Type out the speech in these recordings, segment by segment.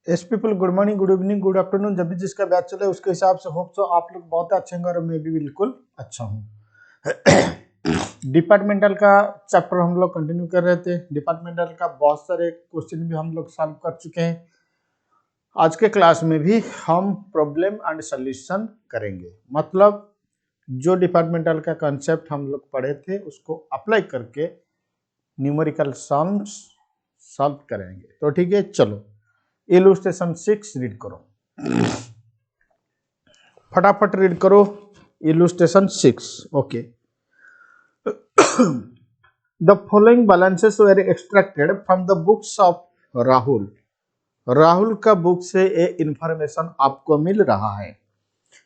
S people, good morning, good evening, good afternoon. जब भी जिसका बैच चले उसके हिसाब से होप सो आप लोग बहुत अच्छे होंगे और मैं भी बिल्कुल अच्छा हूँ। डिपार्टमेंटल का चैप्टर हम लोग कंटिन्यू कर रहे थे। डिपार्टमेंटल का बहुत सारे क्वेश्चन भी हम लोग सॉल्व कर चुके हैं। आज के क्लास में भी हम प्रॉब्लम एंड सॉल्यूशन करेंगे, मतलब जो डिपार्टमेंटल का कंसेप्ट हम लोग पढ़े थे उसको अप्लाई करके न्यूमेरिकल सम्स सॉल्व करेंगे। तो ठीक है, चलो इलस्ट्रेशन 6 रीड करो, फटाफट रीड करो illustration 6। Okay, the following balances were extracted from the books of Rahul. Rahul का बुक से ये इंफॉर्मेशन आपको मिल रहा है।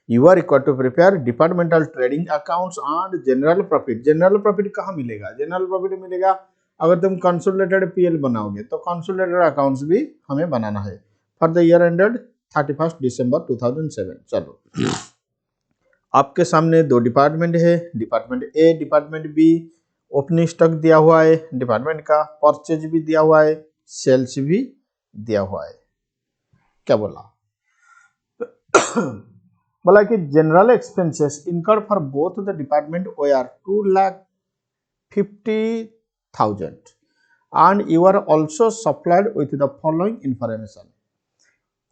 You are required to prepare departmental trading accounts and general profit. General profit कहाँ मिलेगा? जनरल प्रॉफिट मिलेगा अगर तुम कंसोलिडेटेड पीएल बनाओगे तो कंसोलिडेटेड अकाउंट्स भी हमें बनाना है फॉर द ईयर एंडेड 31 दिसंबर 2007। चलो, आपके सामने दो डिपार्टमेंट है, department A, department B. Opening stock दिया हुआ है डिपार्टमेंट का, परचेज भी दिया हुआ है, सेल्स भी दिया हुआ है। क्या बोला? बोला कि general expenses incurred for both the department were 2,50,000 and you are also supplied with the following information.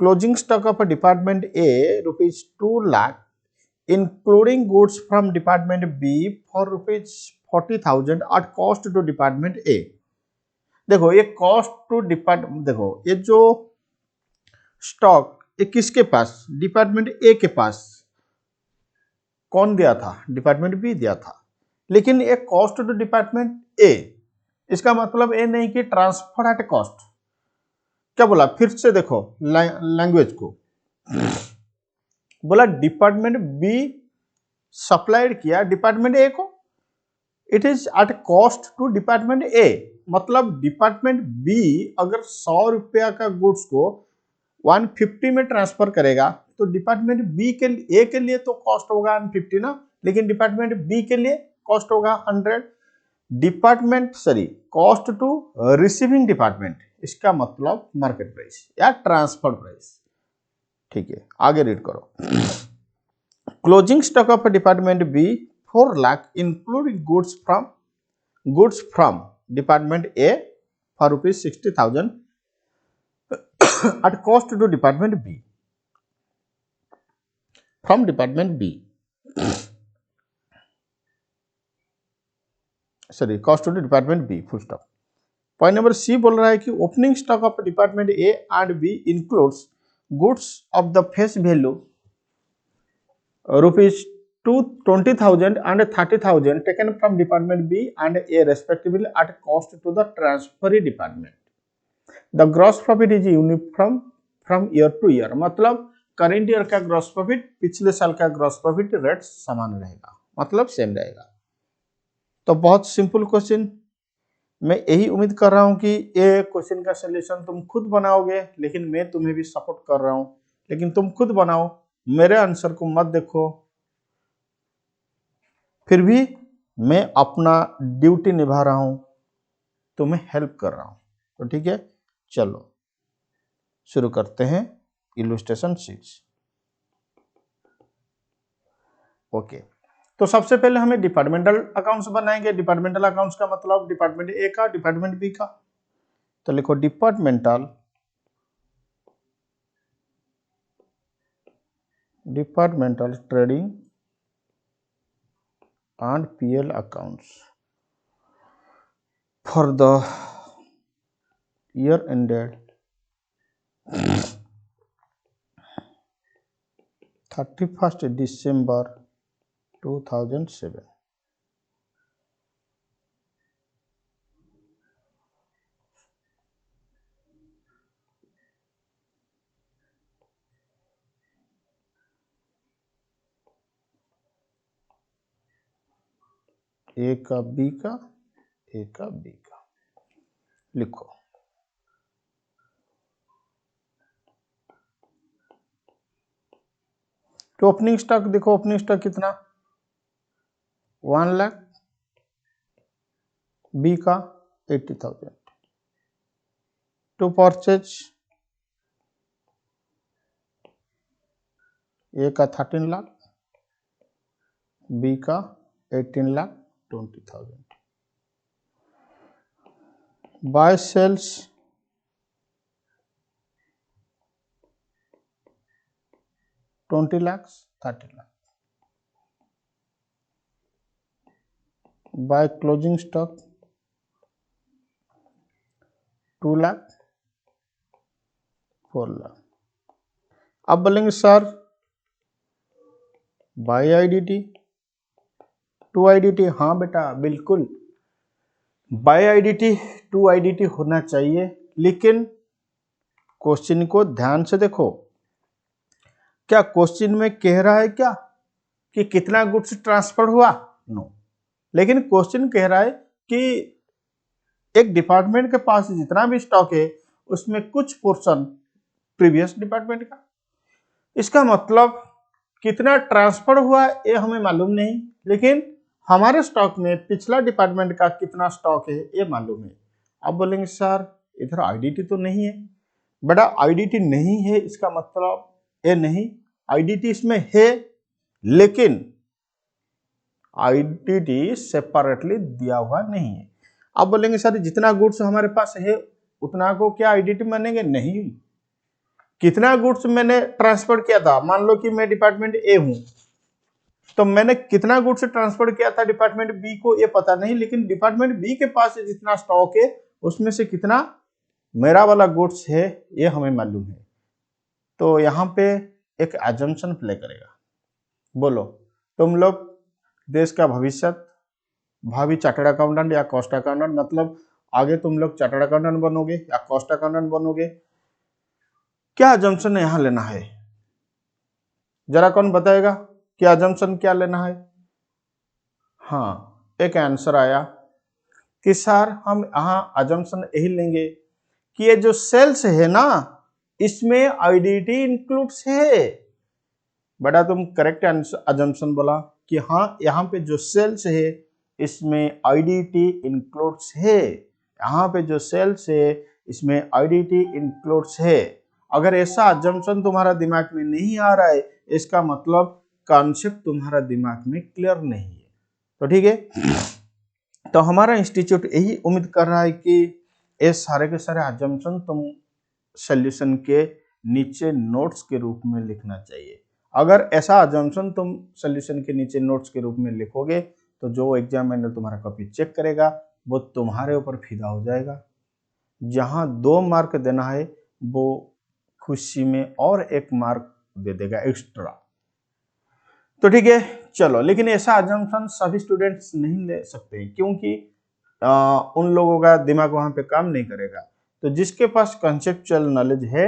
Closing stock of a department A rupees 2 lakh including goods from department B for rupees 40,000 at cost to department A। देखो ये cost to department, देखो ये जो stock ये किसके पास? Department A के पास। कौन दिया था? डिपार्टमेंट बी दिया था, लेकिन ये कॉस्ट टू डिपार्टमेंट ए। इसका मतलब ये नहीं कि ट्रांसफर एट कॉस्ट। क्या बोला? फिर से देखो लैंग्वेज को। बोला डिपार्टमेंट बी सप्लाइड किया डिपार्टमेंट ए को, it is at cost to department A. मतलब डिपार्टमेंट बी अगर 100 रुपया का गुड्स को 150 में ट्रांसफर करेगा तो डिपार्टमेंट बी के ए के लिए तो कॉस्ट होगा 150 ना, लेकिन डिपार्टमेंट बी के लिए कॉस्ट होगा 100। Department cost to receiving department, इसका मतलब मार्केट प्राइस या ट्रांसफर प्राइस। ठीक है, आगे रीड करो। Closing stock of department B 4 lakh including goods from department A for rupees 60,000 at cost to department B from department B, cost to department B full stop। Point number C बोल रहा है कि opening stock of department A and B includes goods of the face value rupees 20,000 and 30,000 taken from department B and A respectively at cost to the transferee department। The gross profit is uniform from year to year। मतलब current year का gross profit पिछले साल का gross profit rate समान रहेगा, मतलब same रहेगा। तो बहुत सिंपल क्वेश्चन, मैं यही उम्मीद कर रहा हूं कि ये क्वेश्चन का सलूशन तुम खुद बनाओगे, लेकिन मैं तुम्हें भी सपोर्ट कर रहा हूं, लेकिन तुम खुद बनाओ, मेरे आंसर को मत देखो। फिर भी मैं अपना ड्यूटी निभा रहा हूं, तुम्हें हेल्प कर रहा हूं। तो ठीक है, चलो शुरू करते हैं इलस्ट्रेशन 6। ओके, तो सबसे पहले हमें डिपार्टमेंटल अकाउंट्स बनाएंगे। डिपार्टमेंटल अकाउंट्स का मतलब डिपार्टमेंट ए का, डिपार्टमेंट बी का। तो लिखो departmental trading and PL accounts for the year ended 31 दिसंबर 2007। ए का, बी का, ए का, बी का लिखो। तो ओपनिंग स्टॉक देखो, ओपनिंग स्टॉक कितना? 1 लाख, बी का 80,000। टू परचेज ए का 13 लाख, बी का 18,20,000। By sales 20 lakh, 30 lakh. By closing stock 2 lakh, 4 lakh. अब बोलेंगे sir by IDT, to IDT. हाँ बेटा बिल्कुल, बाय आईडीटी, टू आईडीटी होना चाहिए, लेकिन क्वेश्चन को ध्यान से देखो। क्या क्वेश्चन में कह रहा है क्या कि कितना गुड्स ट्रांसफर हुआ? नो। लेकिन क्वेश्चन कह रहा है कि एक डिपार्टमेंट के पास जितना भी स्टॉक है उसमें कुछ पोर्शन प्रीवियस डिपार्टमेंट का। इसका मतलब कितना ट्रांसफर हुआ ये हमें मालूम नहीं, लेकिन हमारे स्टॉक में पिछला डिपार्टमेंट का कितना स्टॉक है ये मालूम है। अब बोलेंगे सर इधर आईडीटी तो नहीं है। बेटा आईडीटी नहीं है इसका मतलब ये नहीं, आईडीटी इसमें है, लेकिन आईडीटी सेपरेटली दिया हुआ नहीं है। अब बोलेंगे सर जितना गुड्स हमारे पास है उतना को क्या आईडीटी मानेंगे? नहीं। कितना गुड्स मैंने ट्रांसफर किया था, मान लो कि मैं डिपार्टमेंट ए हूं, तो मैंने कितना गुड्स ट्रांसफर किया था डिपार्टमेंट बी को ये पता नहीं, लेकिन डिपार्टमेंट बी के पास जितना स्टॉक है उसमें से कितना मेरा वाला गुड्स है ये हमें मालूम है। तो यहाँ पे एक एजम्पशन प्ले करेगा। बोलो तुम लोग देश का भविष्य, भावी चार्टर्ड अकाउंटेंट या कॉस्ट अकाउंटेंट, मतलब आगे तुम लोग चार्टर्ड अकाउंटेंट बनोगे या कॉस्ट अकाउंटेंट बनोगे, क्या एजम्पशन यहाँ लेना है? जरा कौन बताएगा क्या एजम्पशन क्या लेना है? हाँ, एक आंसर आया कि सर हम यहाँ एजम्पशन यही लेंगे कि ये जो सेल्स है ना इसमें आईडीटी इंक्लूड्स है। बेटा तुम करेक्ट एजम्पशन बोला कि हाँ यहाँ पे जो सेल्स है इसमें आईडीटी इंक्लूड्स है। यहाँ पे जो सेल्स है इसमें आईडीटी इंक्लूड्स है। अगर ऐसा एजम्पशन तुम्हारा दिमाग में नहीं आ रहा है इसका मतलब कॉन्सेप्ट तुम्हारा दिमाग में क्लियर नहीं है। तो ठीक है, तो हमारा इंस्टीट्यूट यही उम्मीद कर रहा है कि ये सारे के सारे एजम्पशन तुम सॉल्यूशन के नीचे नोट्स के रूप में लिखना चाहिए। अगर ऐसा एजम्पशन तुम सॉल्यूशन के नीचे नोट्स के रूप में लिखोगे तो जो एग्जामिनर तुम्हारा कॉपी चेक करेगा वो तुम्हारे ऊपर फिदा हो जाएगा। जहां 2 मार्क देना है वो खुशी में और 1 मार्क दे देगा एक्स्ट्रा। तो ठीक है चलो, लेकिन ऐसा एजम्पशन सभी स्टूडेंट्स नहीं ले सकते क्योंकि उन लोगों का दिमाग वहां पे काम नहीं करेगा। तो जिसके पास कंसेप्चुअल नॉलेज है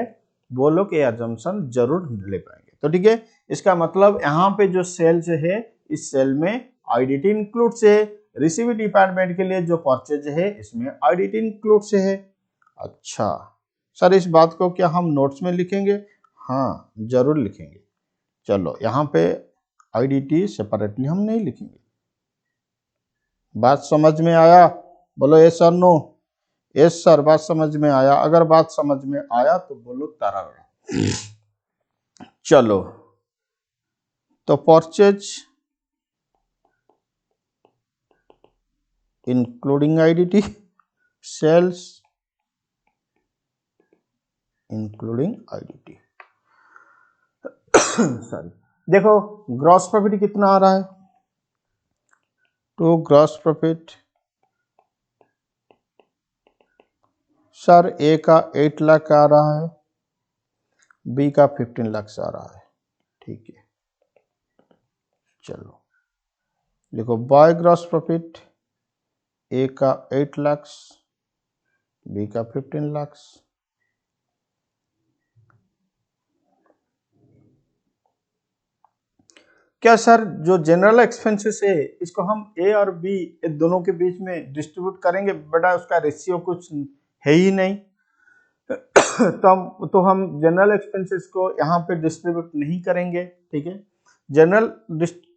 वो लोग ये एजम्पशन जरूर ले पाएंगे। तो ठीक है, इसका मतलब यहाँ पे जो सेल्स है इस सेल में आईडीटी इंक्लूड्स है। रिसीव डिपार्टमेंट के लिए जो परचेज है इसमें आईडीटी इंक्लूड्स है। अच्छा सर इस बात को क्या हम नोट्स में लिखेंगे? हाँ जरूर लिखेंगे। चलो यहाँ पे आईडीटी सेपरेटली हम नहीं लिखेंगे। बात समझ में आया? बोलो yes sir no. Yes sir बात समझ में आया। अगर बात समझ में आया तो बोलो तारा। चलो तो purchase including IDT, sales including IDT. Sorry, देखो ग्रॉस प्रॉफिट कितना आ रहा है? तो ग्रॉस प्रॉफिट सर ए का 8 लाख आ रहा है, बी का 15 लाख आ रहा है। ठीक है चलो देखो बाय ग्रॉस प्रॉफिट ए का 8 लाख, बी का 15 लाख। क्या सर जो जनरल एक्सपेंसेस है इसको हम ए और बी दोनों के बीच में डिस्ट्रीब्यूट करेंगे? बेटा उसका रेशियो कुछ है ही नहीं। तो हम जनरल एक्सपेंसेस को यहाँ पे डिस्ट्रीब्यूट नहीं करेंगे। ठीक है, जनरल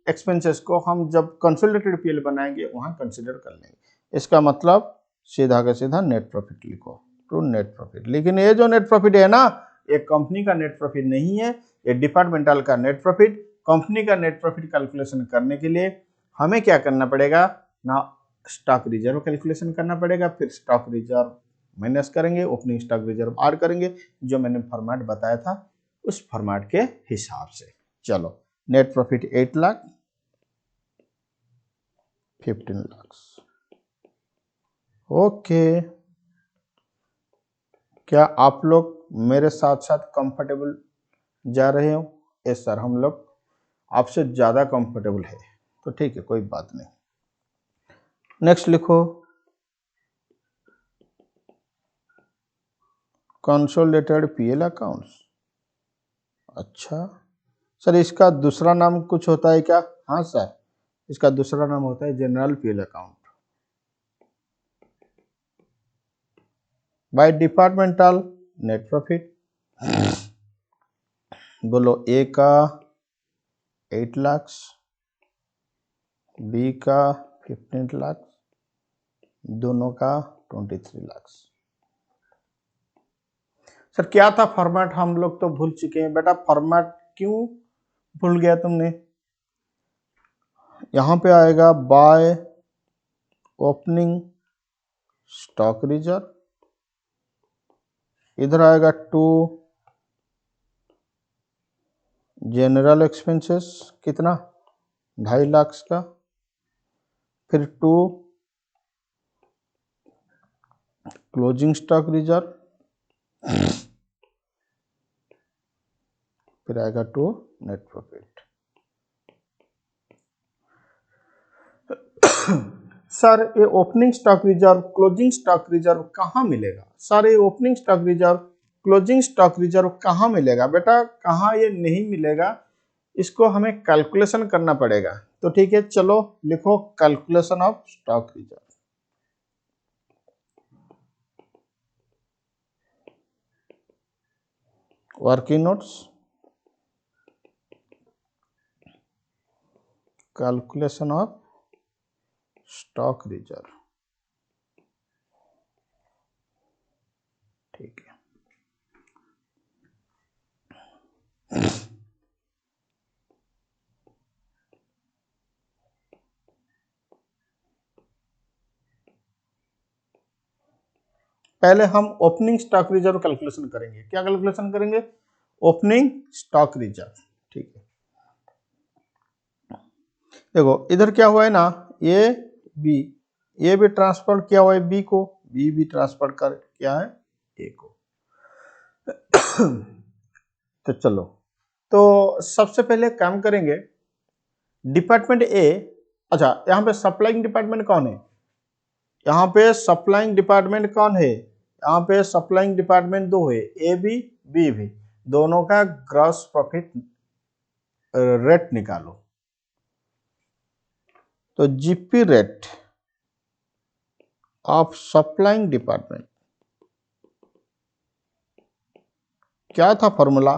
एक्सपेंसेस को हम जब कंसोलिडेटेड पीएल बनाएंगे वहां कंसीडर कर लेंगे। इसका मतलब सीधा का सीधा नेट प्रॉफिट लिखो, टू नेट प्रॉफिट। लेकिन ये जो नेट प्रॉफिट है ना ये कंपनी का नेट प्रॉफिट नहीं है, ये डिपार्टमेंटल का नेट प्रॉफिट। कंपनी का नेट प्रॉफिट कैलकुलेशन करने के लिए हमें क्या करना पड़ेगा ना, स्टॉक रिजर्व कैलकुलेशन करना पड़ेगा, फिर स्टॉक रिजर्व माइनस करेंगे, ओपनिंग स्टॉक रिजर्व आर करेंगे, जो मैंने फॉर्मेट बताया था उस फॉर्मेट के हिसाब से। चलो, net profit 8 lakh, 15 lakh. Okay, क्या आप लोग मेरे साथ साथ कंफर्टेबल जा रहे हो? यस सर, हम लोग आपसे ज़्यादा कंफर्टेबल है, तो ठीक है, कोई बात नहीं। नेक्स्ट लिखो, कंसोलिडेटेड पीएल अकाउंट्स। अच्छा सर, इसका दूसरा नाम कुछ होता है क्या? हाँ सर, इसका दूसरा नाम होता है general PL account. By departmental net profit, बोलो ए का 8 लाख, बी का 15 लाख, दोनों का 23 लाख। सर क्या था फॉर्मेट? हम लोग तो भूल चुके हैं बेटा। फॉर्मेट क्यों भूल गया तुमने? यहां पे आएगा बाय ओपनिंग स्टॉक रिजर्व, इधर आएगा टू जनरल एक्सपेंसेस, कितना? 2.5 लाख का, फिर टू क्लोजिंग स्टॉक रिजर्व, फिर आएगा टू नेट प्रॉफिट। सर ये opening stock reserve, closing stock reserve कहाँ मिलेगा? सर ये opening stock reserve, closing stock reserve कहाँ मिलेगा बेटा? कहाँ ये नहीं मिलेगा, इसको हमें कैलकुलेशन करना पड़ेगा। तो ठीक है, चलो लिखो calculation of stock reserve. Working notes, calculation of stock reserve, ठीक है। पहले हम ओपनिंग स्टॉक रिजर्व कैलकुलेशन करेंगे। क्या कैलकुलेशन करेंगे? ओपनिंग स्टॉक रिजर्व, ठीक है। देखो इधर क्या हुआ है ना, ए बी, ए भी ट्रांसफर किया हुआ है बी को, बी भी ट्रांसफर कर किया है ए को। तो चलो, तो सबसे पहले काम करेंगे डिपार्टमेंट ए। अच्छा, यहाँ पे सप्लाइंग डिपार्टमेंट कौन है? यहाँ पे सप्लाइंग डिपार्टमेंट कौन है? यहाँ पे सप्लाइंग डिपार्टमेंट दो है, ए बी बी भी, दोनों का ग्रॉस प्रॉफिट रेट निकालो। तो GP rate of supplying department क्या था फॉर्मूला?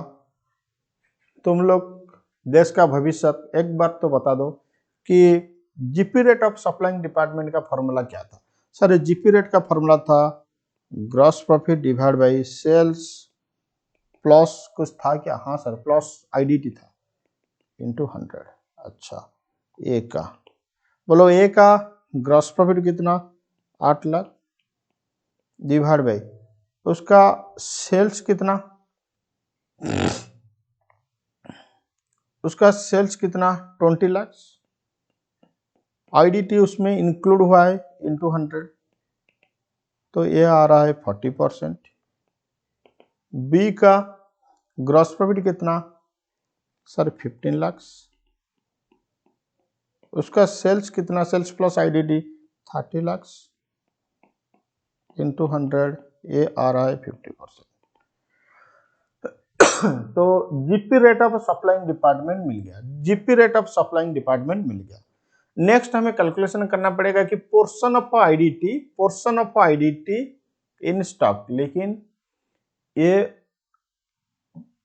तुम लोग देश का भविष्य, एक बार तो बता दो कि GP rate of supplying department का फॉर्मूला क्या था? सर जीपी रेट का फॉर्मूला था gross profit divide by sales plus कुछ था क्या? हाँ सर, प्लस आईडीटी था इंटू 100। अच्छा, ए का, बोलो ए का ग्रॉस प्रॉफिट कितना? 8 लाख, डिवाइड बाय उसका सेल्स कितना? उसका सेल्स कितना? 20 लाख, आईडीटी उसमें इंक्लूड हुआ है इंटू 100, तो ये आ रहा है 40%। बी का ग्रॉस प्रॉफिट कितना? सर 15 लाख, उसका सेल्स कितना? Sales plus IDT 30 lakh into 100, ये आ रहा है 50%। तो GP rate of supplying department मिल गया, GP rate of supplying department मिल गया। नेक्स्ट हमें कैलकुलेशन करना पड़ेगा कि portion of IDT, portion of IDT in stock, लेकिन ये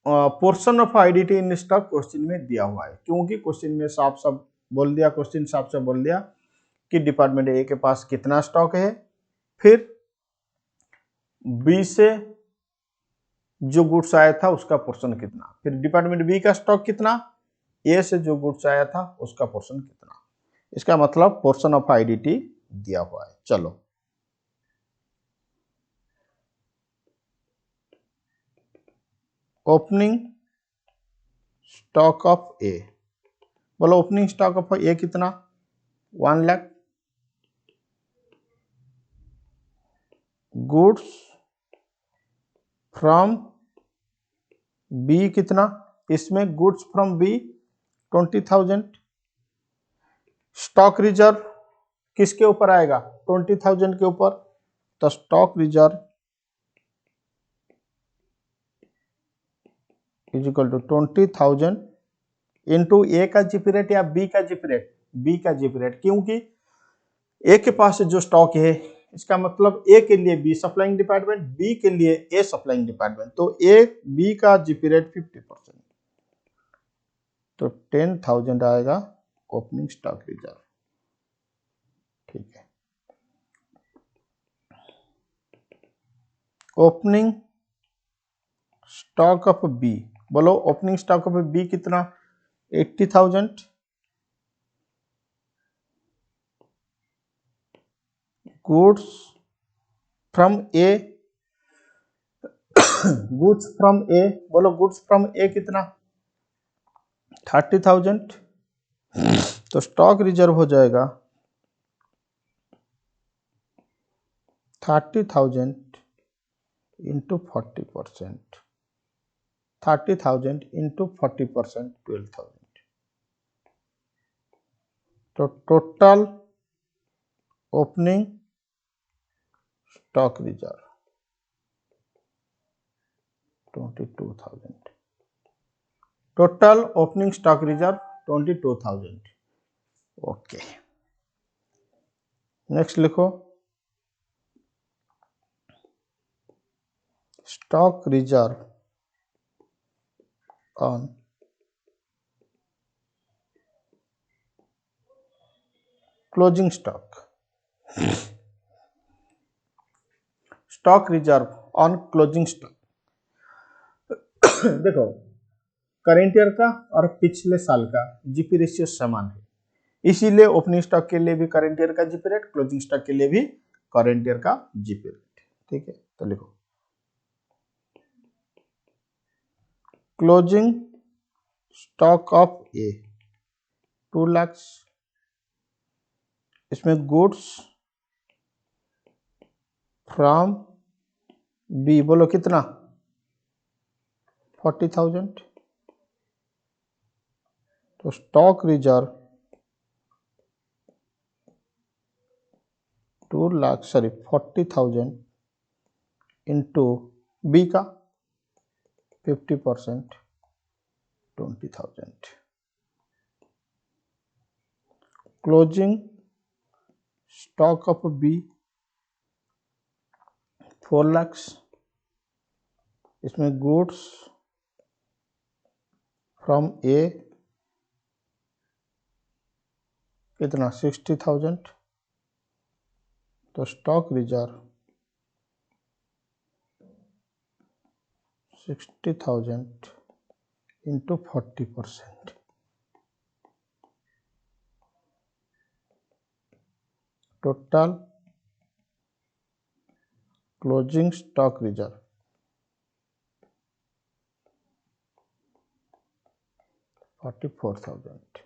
portion of IDT in stock question में दिया हुआ है, क्योंकि क्वेश्चन में साफ साफ बोल दिया, क्वेश्चन साफ साफ बोल दिया कि डिपार्टमेंट ए के पास कितना स्टॉक है, फिर बी से जो गुड्स आया था उसका पोर्शन कितना, फिर डिपार्टमेंट बी का स्टॉक कितना, ए से जो गुड्स आया था उसका पोर्शन कितना। इसका मतलब पोर्शन ऑफ आईडीटी दिया हुआ है। चलो ओपनिंग स्टॉक ऑफ ए, बोलो ओपनिंग स्टॉक ऑफ ए कितना, 1 लाख। गुड्स फ्रॉम बी कितना, इसमें goods from B 20,000। Stock reserve किसके ऊपर आएगा, 20,000 के ऊपर, तो stock reserve is equal to 20,000 into A का जीपी रेट या बी का जीपी रेट, बी का जीपी रेट, क्योंकि ए के पास जो स्टॉक है इसका मतलब ए के लिए बी सप्लाइंग डिपार्टमेंट, बी के लिए ए सप्लाइंग डिपार्टमेंट, तो ए बी का जीपी रेट 50%, तो 10,000 आएगा ओपनिंग स्टॉक रिजर्व। ठीक है, ओपनिंग स्टॉक ऑफ बी, बोलो ओपनिंग स्टॉक ऑफ बी कितना, 80,000। Goods from A, goods from A, बोलो गुड्स फ्रॉम ए कितना, 30,000। तो स्टॉक रिजर्व हो जाएगा 30,000 इंटू 40%, 30,000 इंटू 40%, 12,000। तो total opening stock reserve 22,000, total opening stock reserve 22,000। Okay, next लिखो stock reserve on closing stock, stock reserve on closing stock. देखो current year का और पिछले साल का जीपी रेशियो समान है, इसीलिए ओपनिंग स्टॉक के लिए भी करेंट ईयर का जीपी रेट, क्लोजिंग स्टॉक के लिए भी करेंट ईयर का जीपी रेट। ठीक है, तो लिखो क्लोजिंग स्टॉक ऑफ ए 2 लाख, इसमें गुड्स फ्रॉम बी बोलो कितना, 40,000। तो स्टॉक रिजर्व 40,000 इंटू बी का 50%, 20,000। Closing stock of B 4 lakh, इसमें गुड्स फ्रॉम ए कितना, 60,000। तो stock reserve 60,000 into 40%, total closing stock reserve 44,000।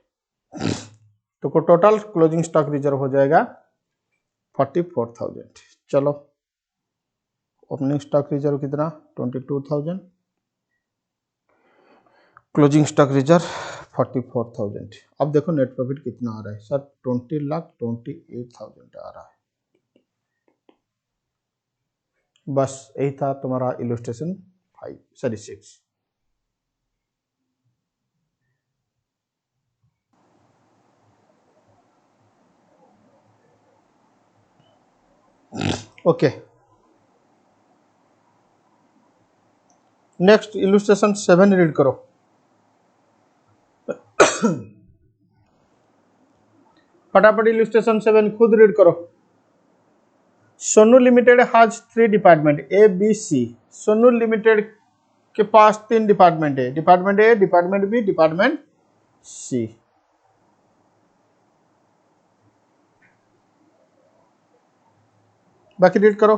तो टोटल क्लोजिंग स्टॉक रिजर्व हो जाएगा 44,000। चलो ओपनिंग स्टॉक रिजर्व कितना, 22,000, क्लोजिंग स्टॉक रिजर्व 44,000। अब देखो नेट प्रॉफिट कितना आ रहा है सर, 20,28,000 आ रहा है। बस यही था तुम्हारा illustration 6। Okay, next illustration 7 read करो। फटाफट इलस्ट्रेशन 7 खुद रीड करो। Sonu limited has 3 department A B C. Sonu limited के पास 3 डिपार्टमेंट है, department A, department B, department C. बाकी रीड करो।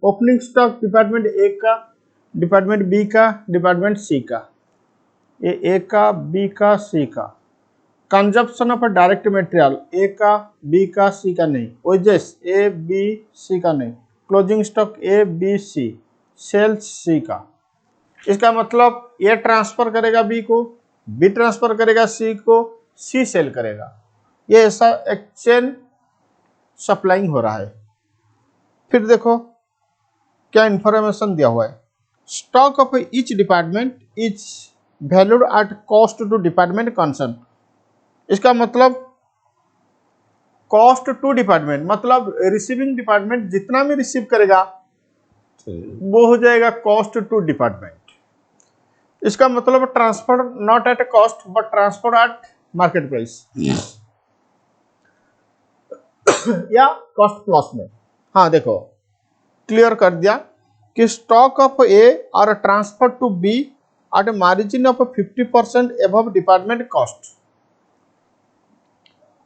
ओपनिंग स्टॉक डिपार्टमेंट ए का, डिपार्टमेंट बी का, डिपार्टमेंट सी का, ए का, बी का, सी का। Consumption of direct material A का, बी का, सी का नहीं। वेजेस ए, बी, सी का नहीं। Closing stock A, B, C. Sales C का। इसका मतलब ए ट्रांसफर करेगा बी को, बी ट्रांसफर करेगा सी को, सी सेल करेगा। ये ऐसा एक्सचेंज सप्लाइंग हो रहा है। फिर देखो क्या इंफॉर्मेशन दिया हुआ है। Stock of each department is valued at cost to department concern. इसका मतलब कॉस्ट टू डिपार्टमेंट मतलब रिसीविंग डिपार्टमेंट जितना भी रिसीव करेगा वो हो जाएगा कॉस्ट टू डिपार्टमेंट। इसका मतलब transfer not at cost but transfer at market price या कॉस्ट प्लस में। हाँ देखो क्लियर कर दिया कि stock of A are transfer to B at margin of 50% above department cost.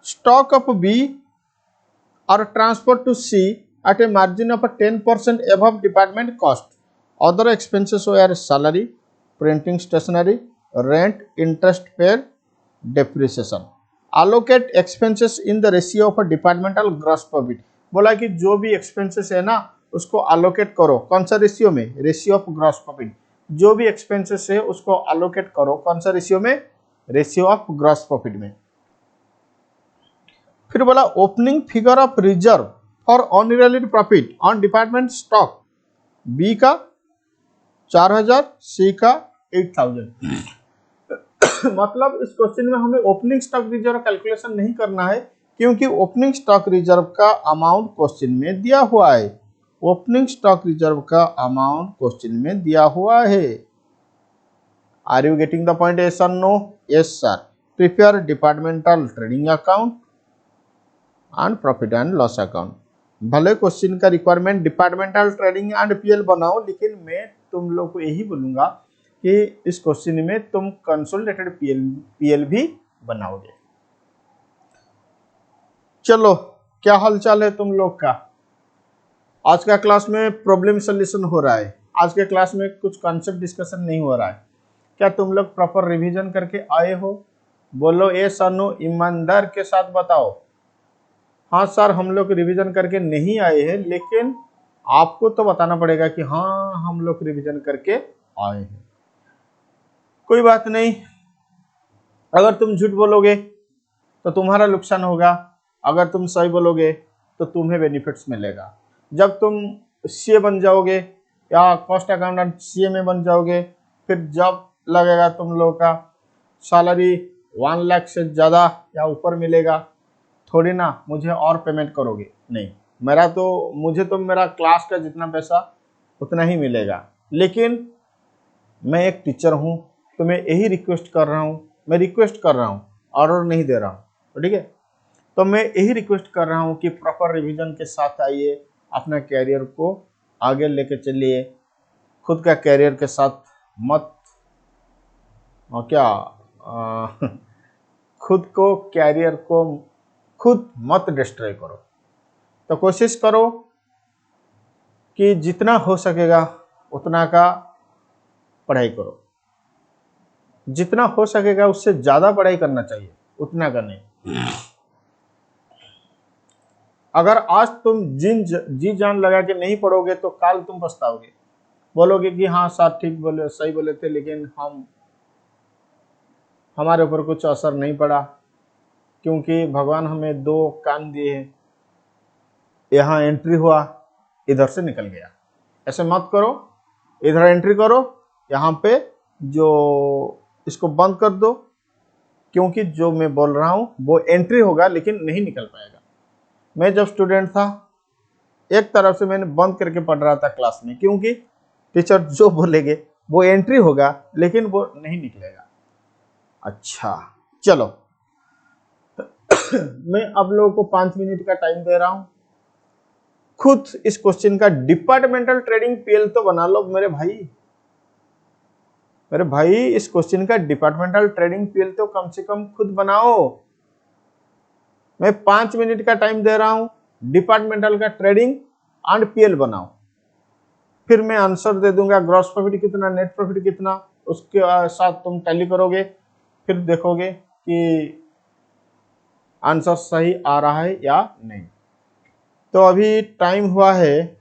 Stock of B are transfer to C at a margin of 10% above department cost. Other expenses were salary, printing stationery, rent, interest paid, depreciation. Allocate expenses in the ratio of a departmental gross profit. बोला कि जो भी expenses है ना उसको allocate करो कौन सा रेशियो में, रेशियो ऑफ ग्रॉस प्रॉफिट। जो भी expenses है उसको allocate करो कौन सा रेशियो में, रेशियो ऑफ ग्रॉस प्रॉफिट में। फिर बोला opening figure of reserve for unrealised profit on department stock B का 4000, सी का 8000। मतलब इस क्वेश्चन में हमें ओपनिंग स्टॉक रिजर्व कैलकुलेशन नहीं करना है क्योंकि ओपनिंग स्टॉक रिजर्व का अमाउंट क्वेश्चन में दिया हुआ है। ओपनिंग स्टॉक रिजर्व का अमाउंट क्वेश्चन में दिया हुआ है। Are you getting the point? Yes और no? Yes sir. Prepare departmental trading account and profit and loss account. भले क्वेश्चन का requirement departmental trading and PL बनाओ लेकिन मैं तुम लोग को यही बोलूंगा कि इस क्वेश्चन में तुम कंसोलिडेटेड पीएल भी बनाओगे। चलो क्या हालचाल है तुम लोग का? आज का क्लास में प्रॉब्लम सॉल्यूशन हो रहा है। आज के क्लास में कुछ कॉन्सेप्ट डिस्कशन नहीं हो रहा है। क्या तुम लोग प्रॉपर रिवीजन करके आए हो? बोलो ए सर ईमानदार के साथ बताओ। हाँ सर हम लोग रिवीजन करके नहीं आए हैं लेकिन आपको तो बताना पड़ेगा कि हाँ हम लोग रिवीजन करके आए हैं। कोई बात नहीं, अगर तुम झूठ बोलोगे तो तुम्हारा नुकसान होगा, अगर तुम सही बोलोगे तो तुम्हें बेनिफिट्स मिलेगा। जब तुम सीए बन जाओगे या कॉस्ट अकाउंटेंट सीए में बन जाओगे फिर जब लगेगा तुम लोग का सैलरी 1 लाख से ज़्यादा या ऊपर मिलेगा, थोड़ी ना मुझे और पेमेंट करोगे, नहीं मुझे तो मेरा क्लास का जितना पैसा उतना ही मिलेगा। लेकिन मैं एक टीचर हूँ तो मैं यही रिक्वेस्ट कर रहा हूँ, मैं रिक्वेस्ट कर रहा हूँ, ऑर्डर नहीं दे रहा हूँ, ठीक है? तो मैं यही रिक्वेस्ट कर रहा हूँ कि प्रॉपर रिवीजन के साथ आइए, अपना कैरियर को आगे लेके चलिए, खुद का कैरियर के साथ मत खुद को कैरियर को खुद मत डिस्ट्रॉय करो। तो कोशिश करो कि जितना हो सकेगा उतना का पढ़ाई करो, जितना हो सकेगा उससे ज़्यादा पढ़ाई करना चाहिए, उतना का नहीं। अगर आज तुम जी जान लगा के नहीं पढ़ोगे तो कल तुम पछताओगे, बोलोगे कि हाँ सर ठीक बोले, सही बोले थे लेकिन हमारे ऊपर कुछ असर नहीं पड़ा क्योंकि भगवान हमें 2 कान दिए हैं, यहाँ एंट्री हुआ इधर से निकल गया। ऐसे मत करो, इधर एंट्री करो, यहाँ पे जो इसको बंद कर दो क्योंकि जो मैं बोल रहा हूँ वो एंट्री होगा लेकिन नहीं निकल पाएगा। मैं जब स्टूडेंट था एक तरफ से मैंने बंद करके पढ़ रहा था क्लास में क्योंकि टीचर जो बोलेंगे वो एंट्री होगा लेकिन वो नहीं निकलेगा। अच्छा चलो मैं अब लोगों को 5 मिनट का टाइम दे रहा हूँ, खुद इस क्वेश्चन का डिपार्टमेंटल ट्रेडिंग पीएल तो बना लो मेरे भाई। मेरे भाई इस क्वेश्चन का डिपार्टमेंटल ट्रेडिंग पीएल तो कम से कम खुद बनाओ। मैं 5 मिनट का टाइम दे रहा हूं, डिपार्टमेंटल का ट्रेडिंग एंड पीएल बनाओ, फिर मैं आंसर दे दूंगा ग्रॉस प्रॉफिट कितना, नेट प्रॉफिट कितना, उसके साथ तुम टैली करोगे, फिर देखोगे कि आंसर सही आ रहा है या नहीं। तो अभी टाइम हुआ है,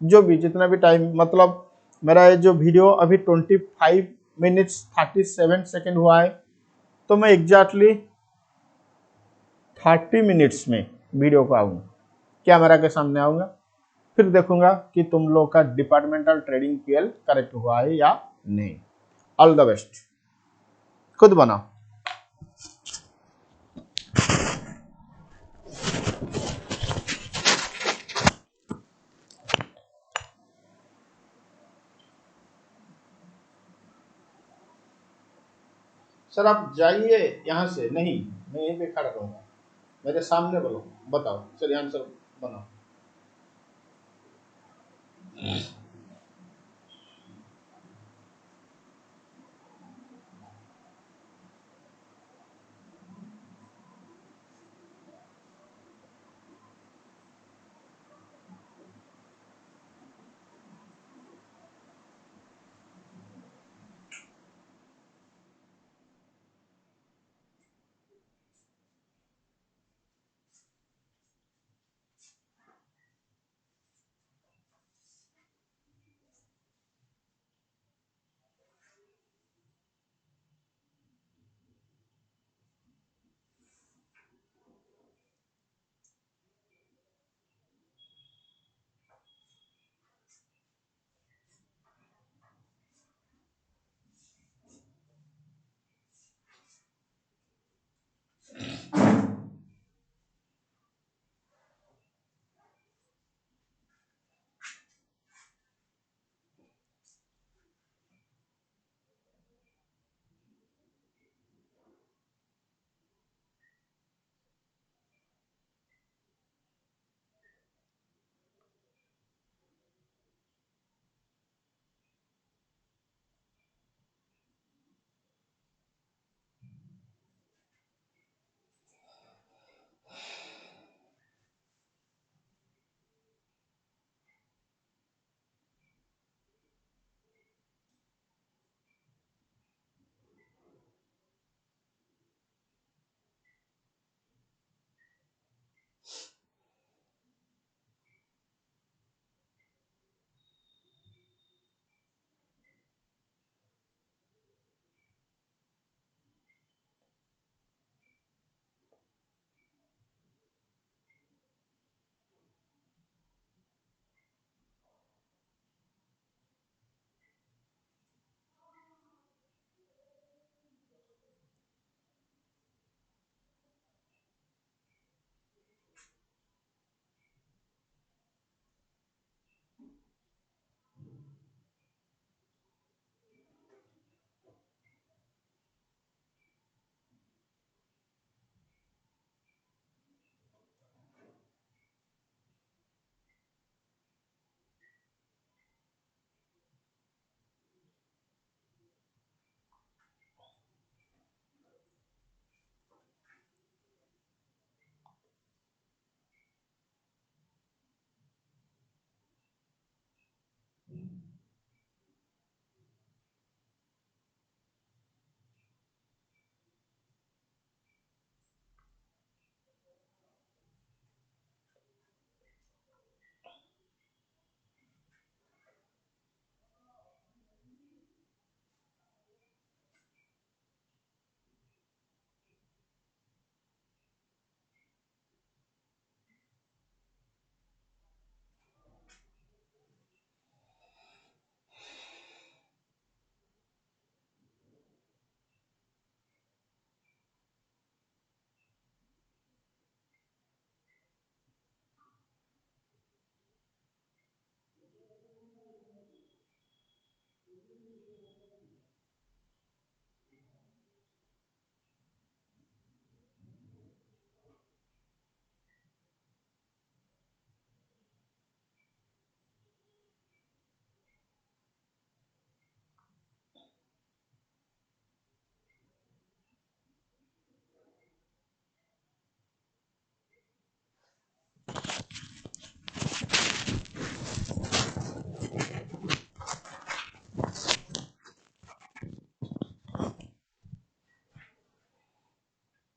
जो भी जितना भी टाइम, मतलब मेरा ये जो वीडियो अभी 25 मिनट्स 37 सेकेंड हुआ है, तो मैं एग्जैक्टली 30 मिनट्स में वीडियो को आऊँगा, कैमरा के सामने आऊँगा, फिर देखूंगा कि तुम लोग का डिपार्टमेंटल ट्रेडिंग पीएल करेक्ट हुआ है या नहीं। ऑल द बेस्ट, खुद बनाओ। सर आप जाइए यहाँ से, नहीं मैं यहीं पे खड़ा रहूंगा, मेरे सामने बोलो, बताओ चलिए आंसर बनाओ।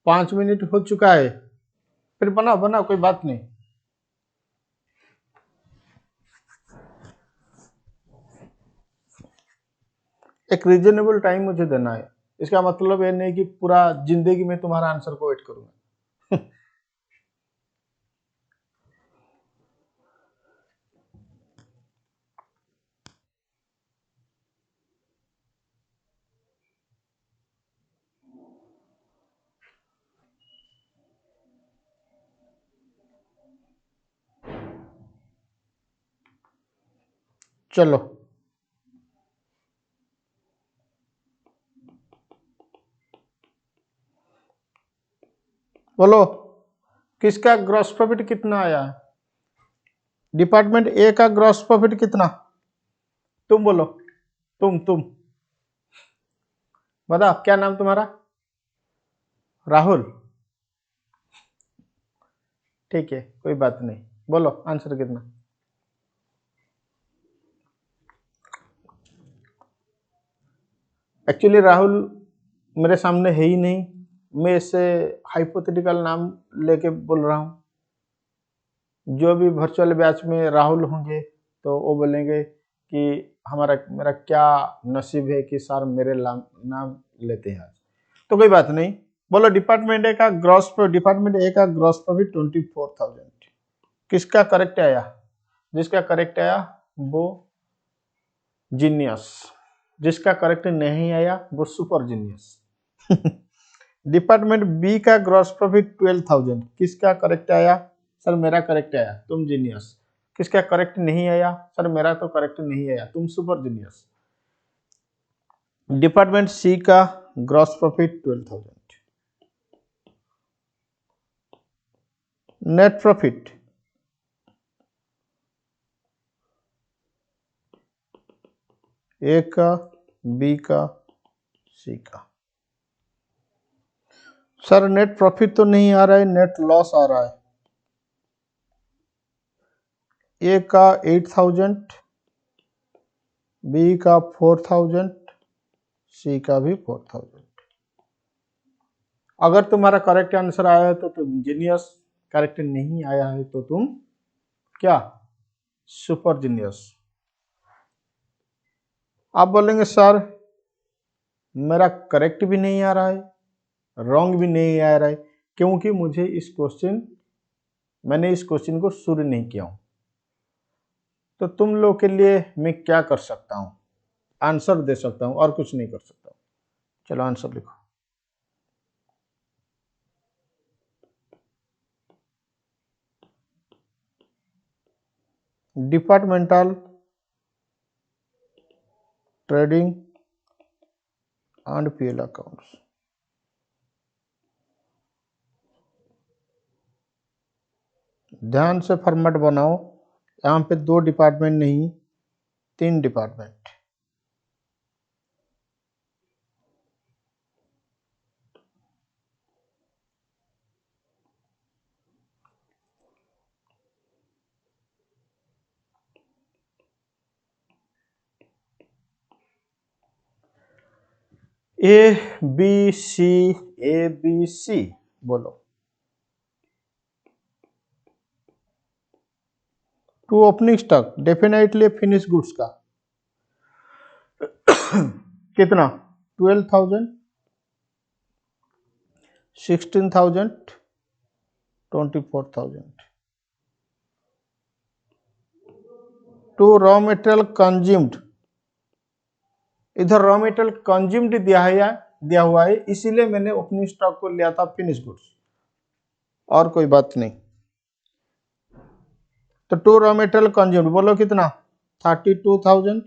5 मिनट हो चुका है, फिर बनाओ बनाओ, कोई बात नहीं। एक रीजनेबल टाइम मुझे देना है, इसका मतलब ये नहीं कि पूरा जिंदगी में तुम्हारा आंसर को वेट करूंगा। चलो बोलो, किसका ग्रॉस प्रॉफिट कितना आया है? डिपार्टमेंट ए का ग्रॉस प्रॉफिट कितना? तुम बोलो, तुम बताओ, क्या नाम तुम्हारा? राहुल, ठीक है, कोई बात नहीं, बोलो आंसर कितना? एक्चुअली राहुल मेरे सामने है ही नहीं, मैं इससे हाइपोथेटिकल नाम लेके बोल रहा हूँ। जो भी वर्चुअल बैच में राहुल होंगे तो वो बोलेंगे कि मेरा क्या नसीब है कि सर मेरे नाम लेते हैं आज। तो कोई बात नहीं, बोलो डिपार्टमेंट ए का ग्रॉस प्रॉफिट 24,000 किसका करेक्ट आया? जिसका करेक्ट आया वो जीनियस, जिसका करेक्ट नहीं आया वो सुपर जीनियस। डिपार्टमेंट बी का ग्रॉस प्रॉफिट 12,000 किसका करेक्ट आया? सर मेरा करेक्ट आया, तुम जीनियस। किसका करेक्ट नहीं आया? सर मेरा तो करेक्ट नहीं आया, तुम सुपर जीनियस। डिपार्टमेंट सी का ग्रॉस प्रॉफिट 12,000। नेट प्रॉफिट ए का, बी का, सी का। सर नेट प्रॉफिट तो नहीं आ रहा है, नेट लॉस आ रहा है। ए का 8,000, बी का 4,000, सी का भी 4,000। अगर तुम्हारा करेक्ट आंसर आया है तो तुम जीनियस, करेक्ट नहीं आया है तो तुम क्या? Super genius. आप बोलेंगे सर मेरा करेक्ट भी नहीं आ रहा है, रॉन्ग भी नहीं आ रहा है, क्योंकि मैंने इस क्वेश्चन को शुरू नहीं किया हूं। तो तुम लोग के लिए मैं क्या कर सकता हूं? आंसर दे सकता हूं और कुछ नहीं कर सकता हूं। चलो आंसर लिखो। Departmental trading and PL accounts. ध्यान से फॉर्मेट बनाओ, यहाँ पे 2 डिपार्टमेंट नहीं 3 department. A B C, A B C बोलो। To opening stock definitely finish goods का कितना? 12,000, 16,000, 24,000। टू रॉ मटेरियल कंज्यूम्ड, इधर रॉ मटेरियल कंज्यूम्ड दिया हुआ है, इसीलिए मैंने ओपनिंग स्टॉक को लिया था फिनिश गुड्स, और कोई बात नहीं। तो टू रॉ मटेरियल कंज्यूम्ड बोलो कितना? 32,000,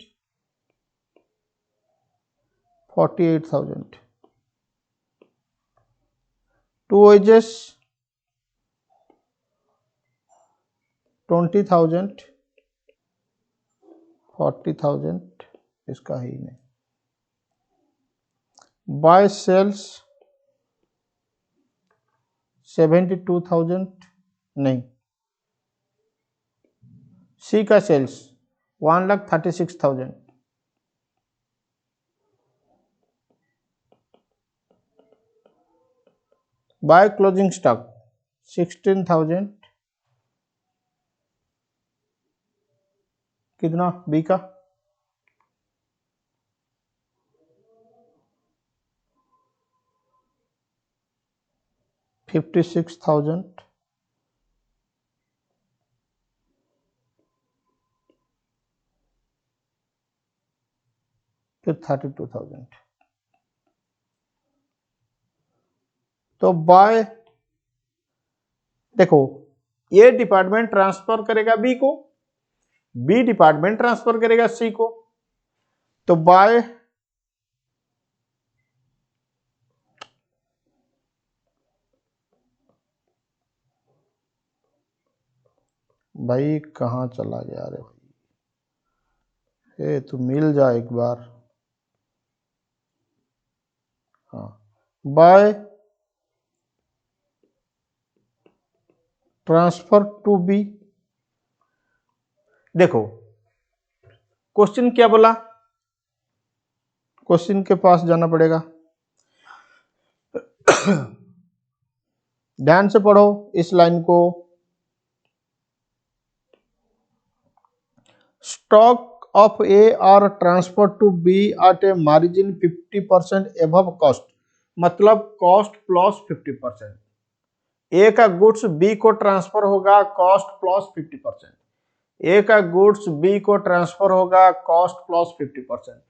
48,000। टू वेजेस 20,000, 40,000, इसका ही नहीं। बाय सेल्स 72,000 नहीं। सी का सेल्स 1,36,000। बाय क्लोजिंग स्टॉक 16,000, कितना बी का, $56,000, फिर 32,000। तो बाय, देखो ए डिपार्टमेंट ट्रांसफर करेगा बी को, बी डिपार्टमेंट ट्रांसफर करेगा सी को, तो बाय भाई कहाँ चला गया रे भाई, तू मिल जा एक बार। हाँ, बाय ट्रांसफर टू बी। देखो क्वेश्चन क्या बोला, क्वेश्चन के पास जाना पड़ेगा, ध्यान से पढ़ो इस लाइन को। Stock of A are transfer to B at a margin 50% above cost, मतलब कॉस्ट प्लस 50%। ए का गुड्स बी को ट्रांसफर होगा कॉस्ट प्लस 50%, ए का गुड्स बी को ट्रांसफर होगा कॉस्ट प्लस 50%,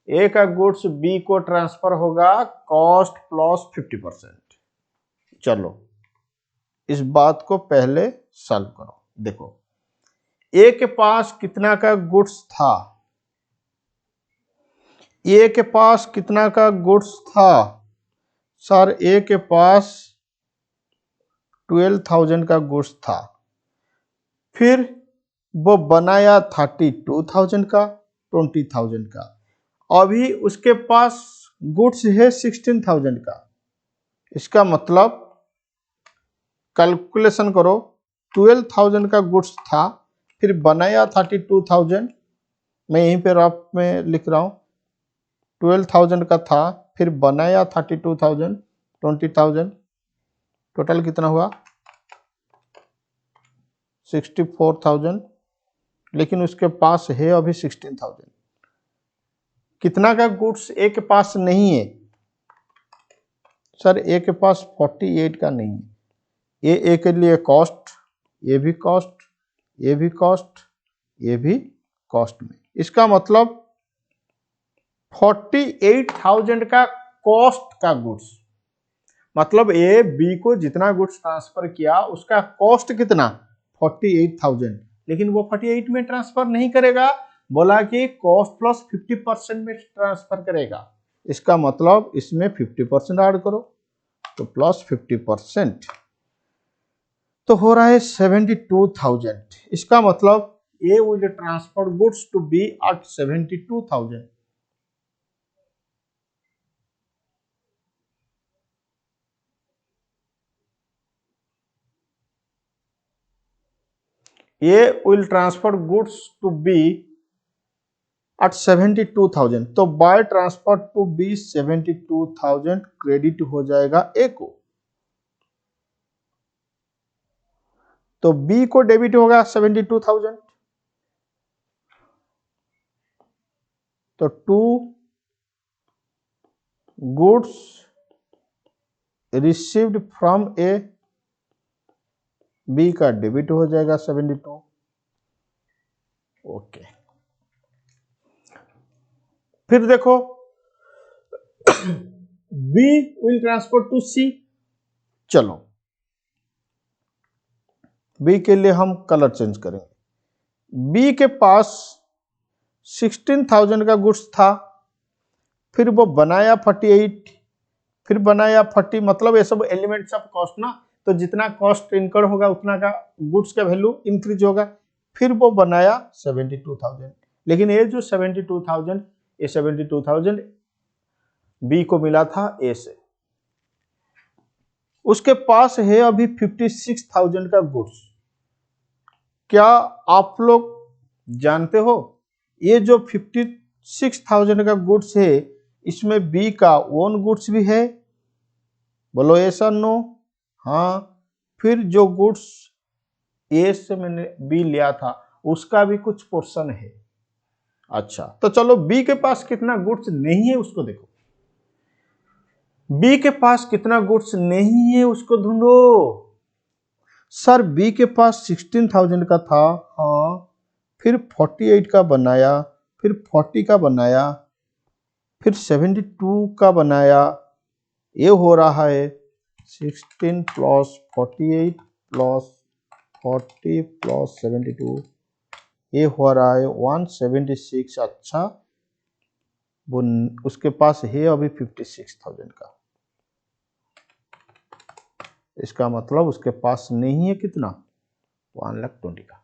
ए का गुड्स बी को ट्रांसफर होगा कॉस्ट प्लस 50%। चलो इस बात को पहले सॉल्व करो। देखो ए के पास कितना का गुड्स था, ए के पास कितना का गुड्स था सर, ए के पास 12,000 का गुड्स था, फिर वो बनाया 32,000 का, 20,000 का, अभी उसके पास गुड्स है 16,000 का। इसका मतलब कैलकुलेशन करो, 12,000 का गुड्स था, फिर बनाया 32,000, मैं यहीं पे रफ में लिख रहा हूँ, 12,000 का था, फिर बनाया 32,000, 20,000, टोटल कितना हुआ 64,000, लेकिन उसके पास है अभी 16,000। कितना का गुड्स ए के पास नहीं है सर, ए के पास 48 का नहीं है, ए के लिए कॉस्ट, ये भी कॉस्ट, ये भी कॉस्ट, ये भी कॉस्ट में, इसका मतलब 48,000 का कॉस्ट का गुड्स, मतलब ए बी को जितना गुड्स ट्रांसफर किया उसका कॉस्ट कितना 48,000, लेकिन वो 48 में ट्रांसफर नहीं करेगा, बोला कि कॉस्ट प्लस 50% में ट्रांसफर करेगा। इसका मतलब इसमें 50% ऐड करो तो प्लस 50%, तो हो रहा है 72,000। इसका मतलब A will transfer goods to B at 72,000। A will transfer goods to B at 72,000, तो by transfer to B 72,000 credit हो जाएगा A को, तो B को डेबिट होगा 72,000, तो to goods received from A, B का डेबिट हो जाएगा 72। ओके, फिर देखो B will transfer to C, चलो B के लिए हम कलर चेंज करेंगे। B के पास 16,000 का गुड्स था, फिर वो बनाया 48, फिर बनाया 40, मतलब ये सब एलिमेंट्स ऑफ कॉस्ट ना, तो जितना कॉस्ट इनकर होगा उतना का गुड्स का वैल्यू इंक्रीज होगा, फिर वो बनाया 72,000, लेकिन ये जो 72,000, ये 72,000 बी को मिला था ए से, उसके पास है अभी 56,000 का गुड्स। क्या आप लोग जानते हो ये जो 56,000 का गुड्स है, इसमें बी का ओन गुड्स भी है, बोलो यस और नो, हाँ, फिर जो गुड्स ए से मैंने बी लिया था उसका भी कुछ पोर्शन है। अच्छा, तो चलो बी के पास कितना गुड्स नहीं है उसको देखो। बी के पास कितना गुड्स नहीं है उसको ढूंढो। सर बी के पास 16,000 का था, हाँ, फिर 48 का बनाया, फिर 40 का बनाया, फिर 72 का बनाया। ये हो रहा है 16 प्लस 48 प्लस 40 प्लस 72, ये हो रहा है 176। अच्छा, वो उसके पास है अभी 56,000 का, इसका मतलब उसके पास नहीं है कितना, 1,20,000 का।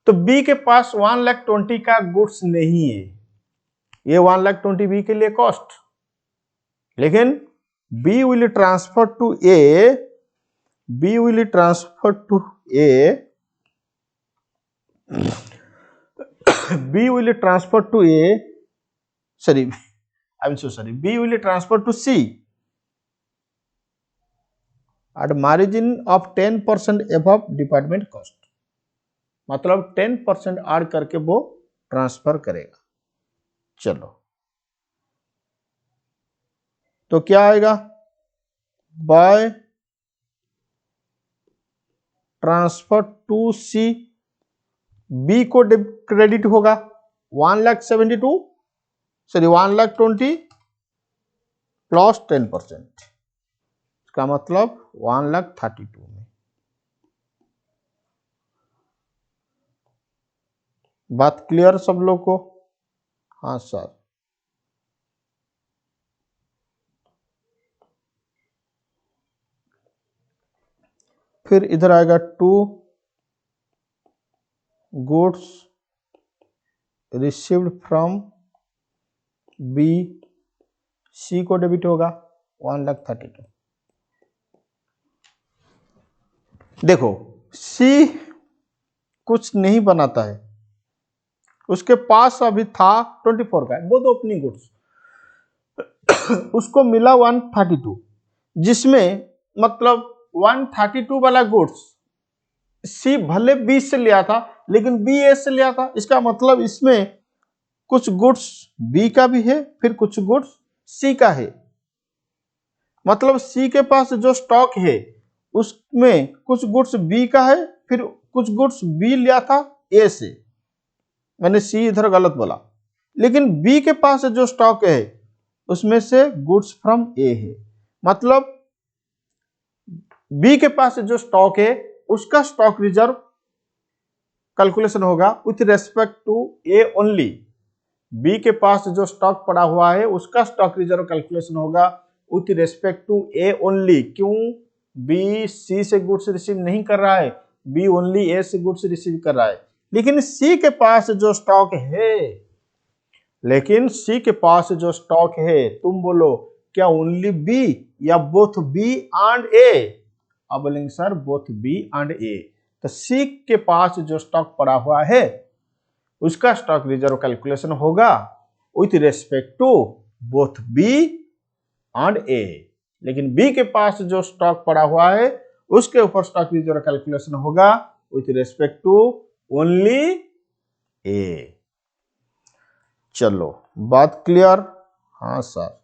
तो बी के पास 1,20,000 का गुड्स नहीं है, ये 1,20,000 बी के लिए कॉस्ट, लेकिन B will transfer to A, B will transfer to A, B will transfer to A, sorry, I'm so sorry, B will transfer to C at margin of 10% above department cost, मतलब 10% add करके वो transfer करेगा। चलो, तो क्या आएगा, by transfer to C, B को credit होगा 1,72,000, सॉरी 1,20,000 प्लस 10%, इसका मतलब 1,32,000 में। बात क्लियर सब लोग को? हाँ सर। फिर इधर आएगा to goods received from B, C को डेबिट होगा 1,32,000। देखो सी कुछ नहीं बनाता है, उसके पास अभी था 24 का, वो तो अपनी गुड्स, उसको मिला 132, जिसमें मतलब 132 वाला गुड्स सी भले बी से लिया था लेकिन बी ए से लिया था, इसका मतलब इसमें कुछ गुड्स बी का भी है, फिर कुछ गुड्स सी का है। मतलब सी के पास जो स्टॉक है उसमें कुछ गुड्स बी का है, फिर कुछ गुड्स बी लिया था ए से, मैंने सी इधर गलत बोला, लेकिन बी के पास जो स्टॉक है उसमें से गुड्स फ्रॉम ए है। मतलब बी के पास जो स्टॉक है उसका स्टॉक रिजर्व कैलकुलेशन होगा with respect to A only. B के पास जो स्टॉक पड़ा हुआ है उसका स्टॉक रिजर्व कैलकुलेशन होगा with respect to A only. क्यों? बी सी से गुड्स रिसीव नहीं कर रहा है, बी ओनली ए से गुड्स रिसीव कर रहा है। लेकिन सी के पास जो स्टॉक है, लेकिन सी के पास जो स्टॉक है, तुम बोलो क्या ओनली बी या बोथ बी एंड ए? अब बोलेंगे सर बोथ बी एंड ए। तो सी के पास जो स्टॉक पड़ा हुआ है उसका स्टॉक रिजर्व कैलकुलेशन होगा with respect to both B and A. लेकिन बी के पास जो स्टॉक पड़ा हुआ है उसके ऊपर स्टॉक रिजर्व कैलकुलेशन होगा विथ रेस्पेक्ट टू ओनली ए। चलो, बात क्लियर? हाँ सर।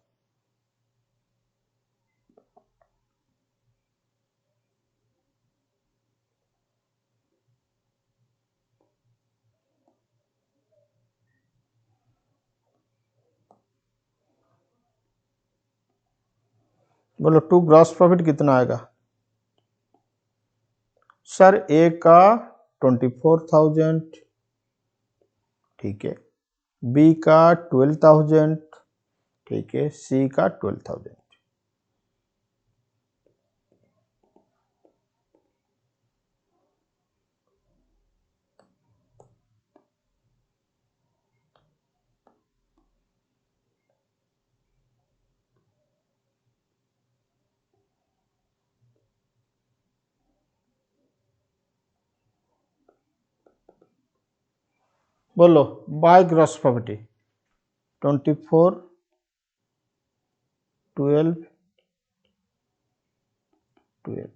बोलो टू ग्रॉस प्रॉफिट कितना आएगा? सर ए का 24,000, ठीक है, बी का 12,000, ठीक है, सी का 12,000। बोलो by gross property 24, 12, 12,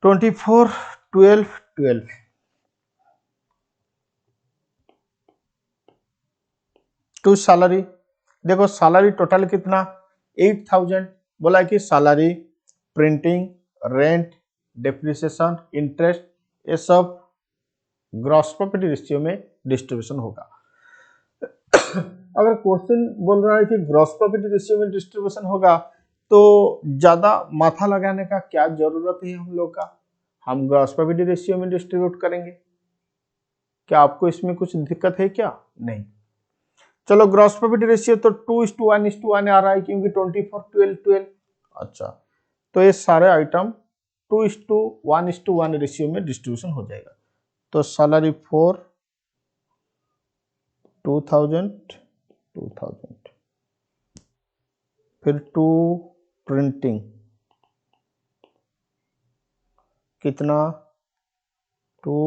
24, 12, 12, to salary. देखो सैलरी टोटल कितना 8000 बोला है कि salary, printing, rent, depreciation, interest, ये सब ग्रॉस प्रॉफिट रेशियो में डिस्ट्रीब्यूशन होगा। अगर क्वेश्चन बोल रहा है कि ग्रॉस प्रॉफिट रेशियो में डिस्ट्रीब्यूशन होगा तो ज्यादा माथा लगाने का क्या जरूरत है हम लोग का, हम ग्रॉस प्रॉफिट रेशियो में डिस्ट्रीब्यूट करेंगे। क्या आपको इसमें कुछ दिक्कत है क्या? नहीं। चलो ग्रॉस प्रॉफिट रेशियो तो 2:1:1 आ रहा है क्योंकि 24, 12, 12। अच्छा, तो ये सारे आइटम 2:1:1 रेशियो में डिस्ट्रीब्यूशन हो जाएगा। तो सैलरी 4, 2000, 2000, फिर 2 प्रिंटिंग कितना 2,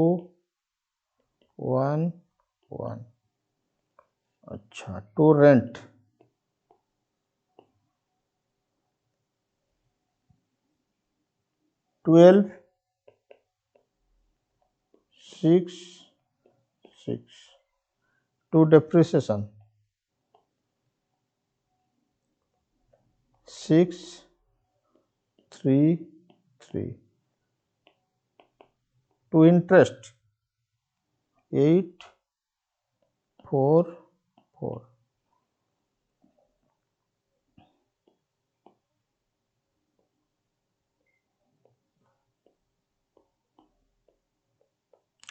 1, 1। अच्छा, 2 रेंट 12, 6, 6, 2 depreciation 6, 3, 3, 2 interest 8, 4, 4।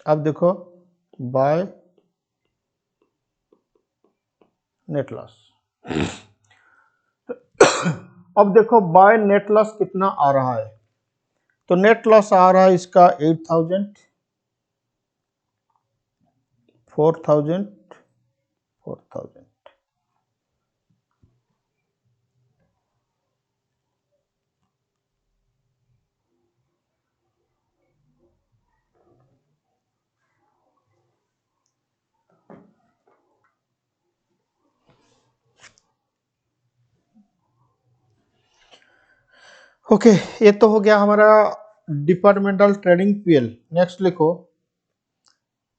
अब देखो बाय नेट लॉस। अब देखो बाय नेट लॉस कितना आ रहा है, तो नेट लॉस आ रहा है इसका 8000, 4000, 4000। ओके, ये तो हो गया हमारा डिपार्टमेंटल ट्रेडिंग पीएल। नेक्स्ट लिखो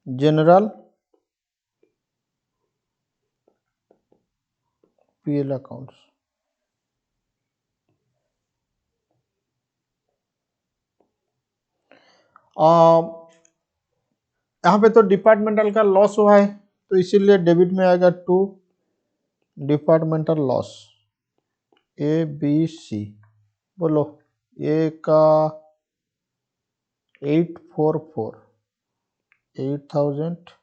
जनरल पीएल अकाउंट्स। यहाँ पे तो डिपार्टमेंटल का लॉस हुआ है तो इसीलिए डेबिट में आएगा 2 डिपार्टमेंटल लॉस ABC। बोलो ए का 844, 8000,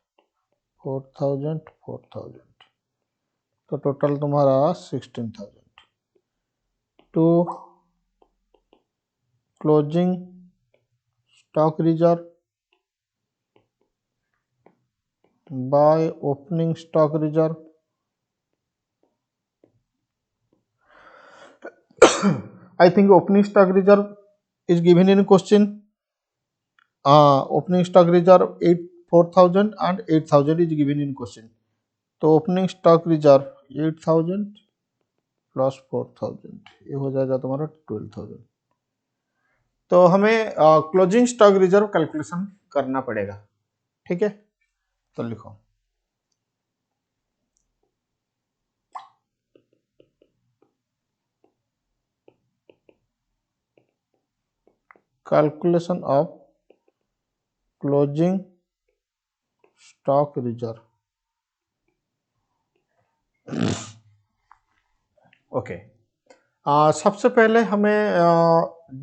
4000, 4000, तो टोटल तुम्हारा 16000। To closing stock reserve by opening stock reserve. I think opening stock reserve is given in question. Opening stock reserve 4000 and 8000 is given in question. तो opening stock reserve 8000 plus 4000 ये हो जाएगा तुम्हारा 12000। तो हमें क्लोजिंग स्टॉक रिजर्व कैलकुलेशन करना पड़ेगा, ठीक है। तो लिखो calculation of closing stock reserve. Okay, सबसे पहले हमें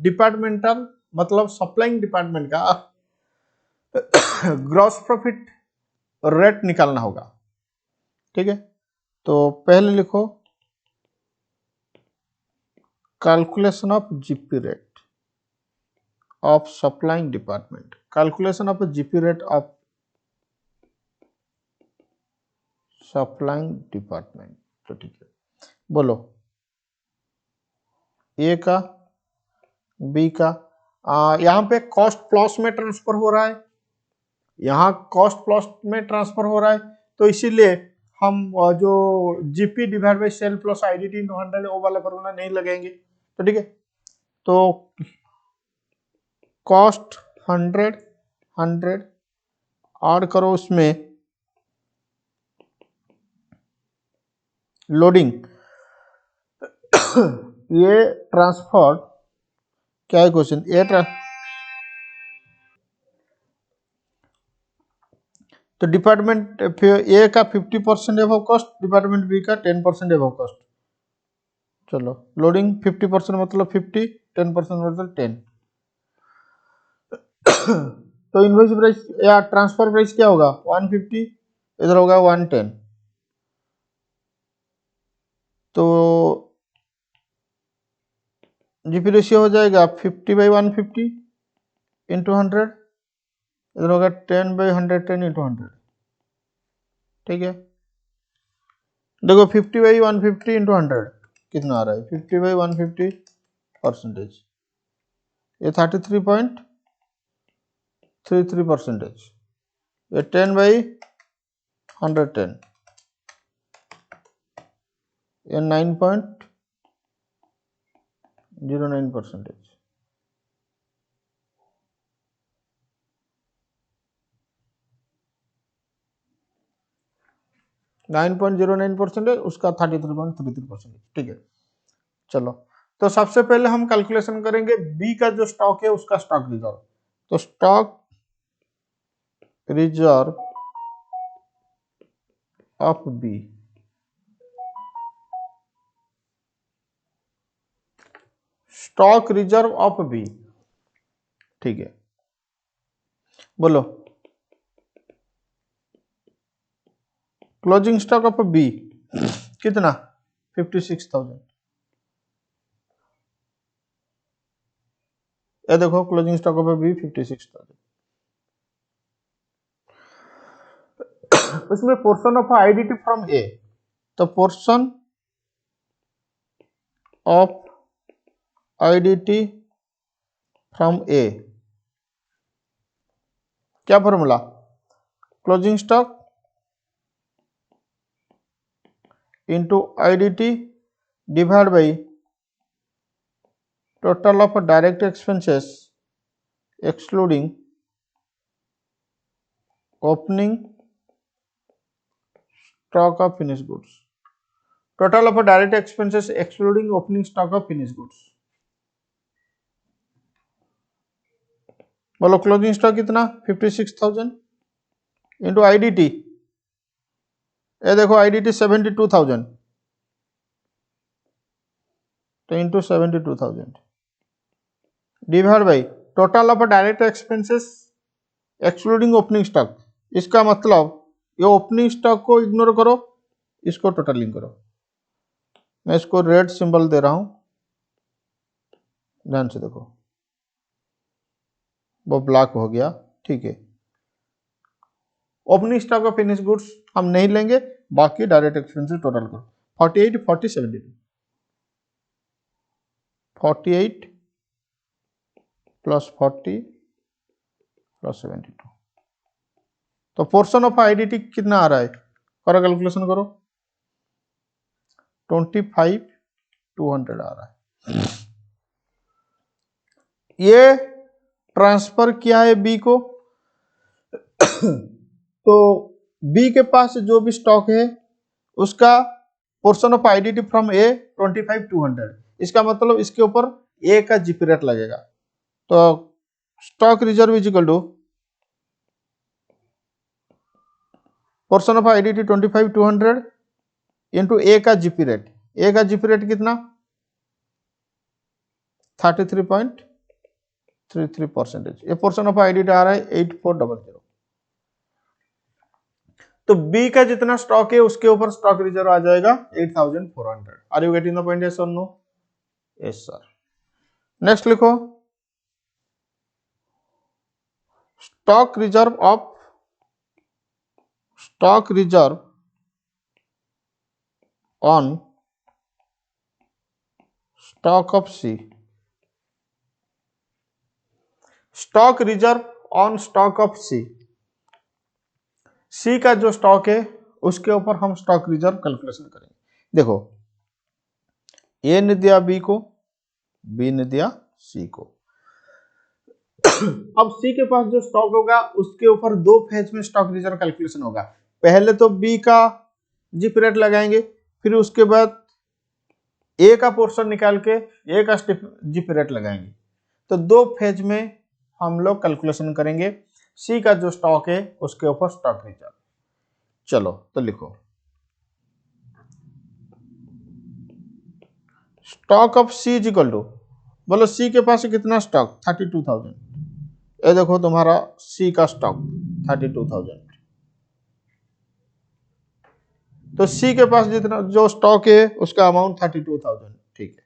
डिपार्टमेंटल मतलब सप्लाइंग डिपार्टमेंट का ग्रॉस प्रॉफिट रेट निकालना होगा, ठीक है। तो पहले लिखो calculation of GP rate of supplying department, calculation of GP rate of supplying department. तो ठीक है, बोलो ए का बी का, यहाँ पे कॉस्ट प्लस में ट्रांसफर हो रहा है, यहाँ कॉस्ट प्लस में ट्रांसफर हो रहा है, तो इसीलिए हम जो GP divide by sale plus IDT 200 वो वाला फॉर्मूला नहीं लगेंगे। तो ठीक है, तो कॉस्ट 100 ऐड करो उसमें लोडिंग, ये ट्रांसफर क्या है क्वेश्चन, तो डिपार्टमेंट ए का 50% एबव कॉस्ट, डिपार्टमेंट बी का 10% एबव कॉस्ट। चलो लोडिंग 50% मतलब 50, 10% मतलब 10। तो इनवॉइस प्राइस या ट्रांसफर प्राइस क्या होगा 150, इधर होगा 110। तो जीपी रेशियो हो जाएगा 50/150 इंटू 100, इधर होगा 10/110 इंटू 100। ठीक है, देखो 50/150 इंटू 100 कितना आ रहा है, 50/150%, ये 33.33%, ये 10/110, ये 9.09%। 9.09% उसका 33.33%। ठीक है, चलो तो सबसे पहले हम कैलकुलेशन करेंगे बी का जो स्टॉक है उसका स्टॉक रिजर्व। तो stock reserve of B, stock reserve of B, ठीक है, बोलो क्लोजिंग स्टॉक ऑफ बी कितना 56,000। ये देखो क्लोजिंग स्टॉक ऑफ बी 56,000। उसमें portion of IDT from A, तो portion of IDT from A क्या formula, closing stock into IDT divide by total of direct expenses excluding opening stock of finish goods, total of direct expenses excluding opening stock of finish goods. बोलो closing stock कितना 56,000 into IDT, ये देखो IDT 72,000, तो into 72,000 divide by total of direct expenses excluding opening stock. इसका मतलब ये opening stock को ignore करो, इसको टोटलिंग करो। मैं इसको रेड सिंबल दे रहा हूं, ध्यान से देखो, वो ब्लैक हो गया। ठीक है, opening stock of finish goods हम नहीं लेंगे, बाकी डायरेक्ट एक्सपेंसेस टोटल करो। 48 40 72, 48 प्लस 40 प्लस 72, तो पोर्शन ऑफ आईडीटी कितना आ रहा है, करो कैलकुलेशन करो, 25,200 आ रहा है। ये ट्रांसफर किया है बी को, तो बी के पास जो भी स्टॉक है उसका पोर्शन ऑफ आईडीटी फ्रॉम ए 25,200, इसका मतलब इसके ऊपर ए का जीपी रेट लगेगा। तो stock reserve is equal to portion of IDT 25,200 into A का जीपी रेट। ए का जीपी रेट कितना 33.33%। ये पोर्शन ऑफ आईडीटी आ रहा है 8400। तो बी का जितना स्टॉक है उसके ऊपर स्टॉक रिजर्व आ जाएगा 8,400। Are you getting the point, yes और नो? Yes sir. नेक्स्ट लिखो stock reserve on stock of C, stock reserve on stock of C, C का जो स्टॉक है उसके ऊपर हम स्टॉक रिजर्व कैलकुलेशन करेंगे। देखो ए ने दिया बी को, बी ने दिया सी को। अब सी के पास जो स्टॉक होगा उसके ऊपर दो फेज में स्टॉक रिजर्व कैलकुलेशन होगा। पहले तो बी का जिप रेट लगाएंगे, फिर उसके बाद ए का पोर्शन निकाल के ए का जिप रेट लगाएंगे। तो दो फेज में हम लोग कैलकुलेशन करेंगे सी का जो स्टॉक है उसके ऊपर स्टॉक रिजर्व। चलो तो लिखो stock of C is equal to, बोलो सी के पास कितना स्टॉक 32,000। ये देखो तुम्हारा सी का स्टॉक 32,000। तो सी के पास जितना जो स्टॉक है उसका अमाउंट 32,000। ठीक है,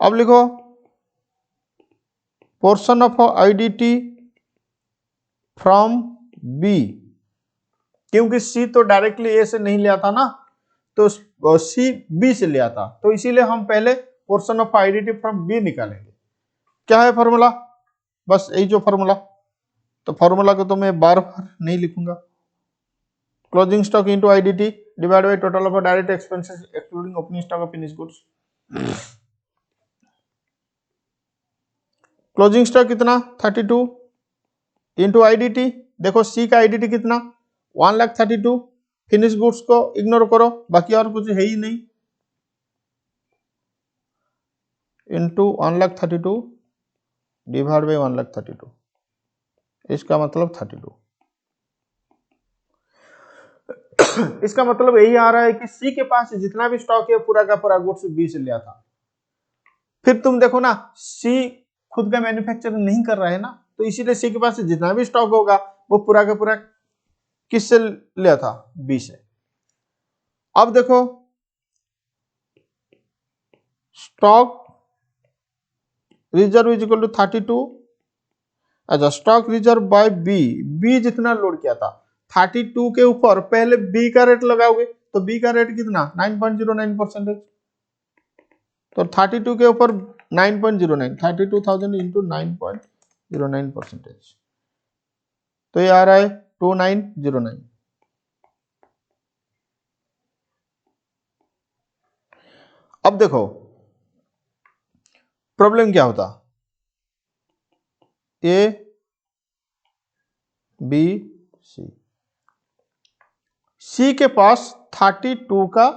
अब लिखो portion of IDT from B, क्योंकि सी तो डायरेक्टली ए से नहीं लिया था ना, तो सी बी से लिया था, तो इसीलिए हम पहले portion of IDT from B निकालेंगे। क्या है फॉर्मूला, बस यही जो फॉर्मूला, तो फॉर्मूला को तो मैं बार बार नहीं लिखूंगा। Closing stock into IDT divide by total of direct expenses excluding opening stock of finished goods. Closing stock कितना 32 इंटू आईडीटी, देखो सी का आईडीटी कितना 1,32,000। फिनिश गुड्स को इग्नोर करो, बाकी और कुछ है ही नहीं, इंटू 1,32,000 डिवाइड बाई 1,32,000, इसका मतलब 32। इसका मतलब यही आ रहा है कि सी के पास जितना भी स्टॉक है पूरा का पूरा गुड्स बी से लिया था। फिर तुम देखो ना, सी खुद का मैन्युफैक्चरिंग नहीं कर रहा है ना, तो इसीलिए सी के पास जितना भी स्टॉक होगा वो पूरा का पूरा किससे लिया था, बी से। अब देखो stock reserve is equal to 32। अच्छा, stock reserve by B, B जितना लोड किया था 32 के ऊपर पहले बी का रेट लगाओगे, तो बी का रेट कितना 9.09%। तो 32 के ऊपर 9.09, 32,000 इंटू 9.09%, तो ये आ रहा है 2909। अब देखो प्रॉब्लम क्या होता, ए बी सी, सी के पास 32 का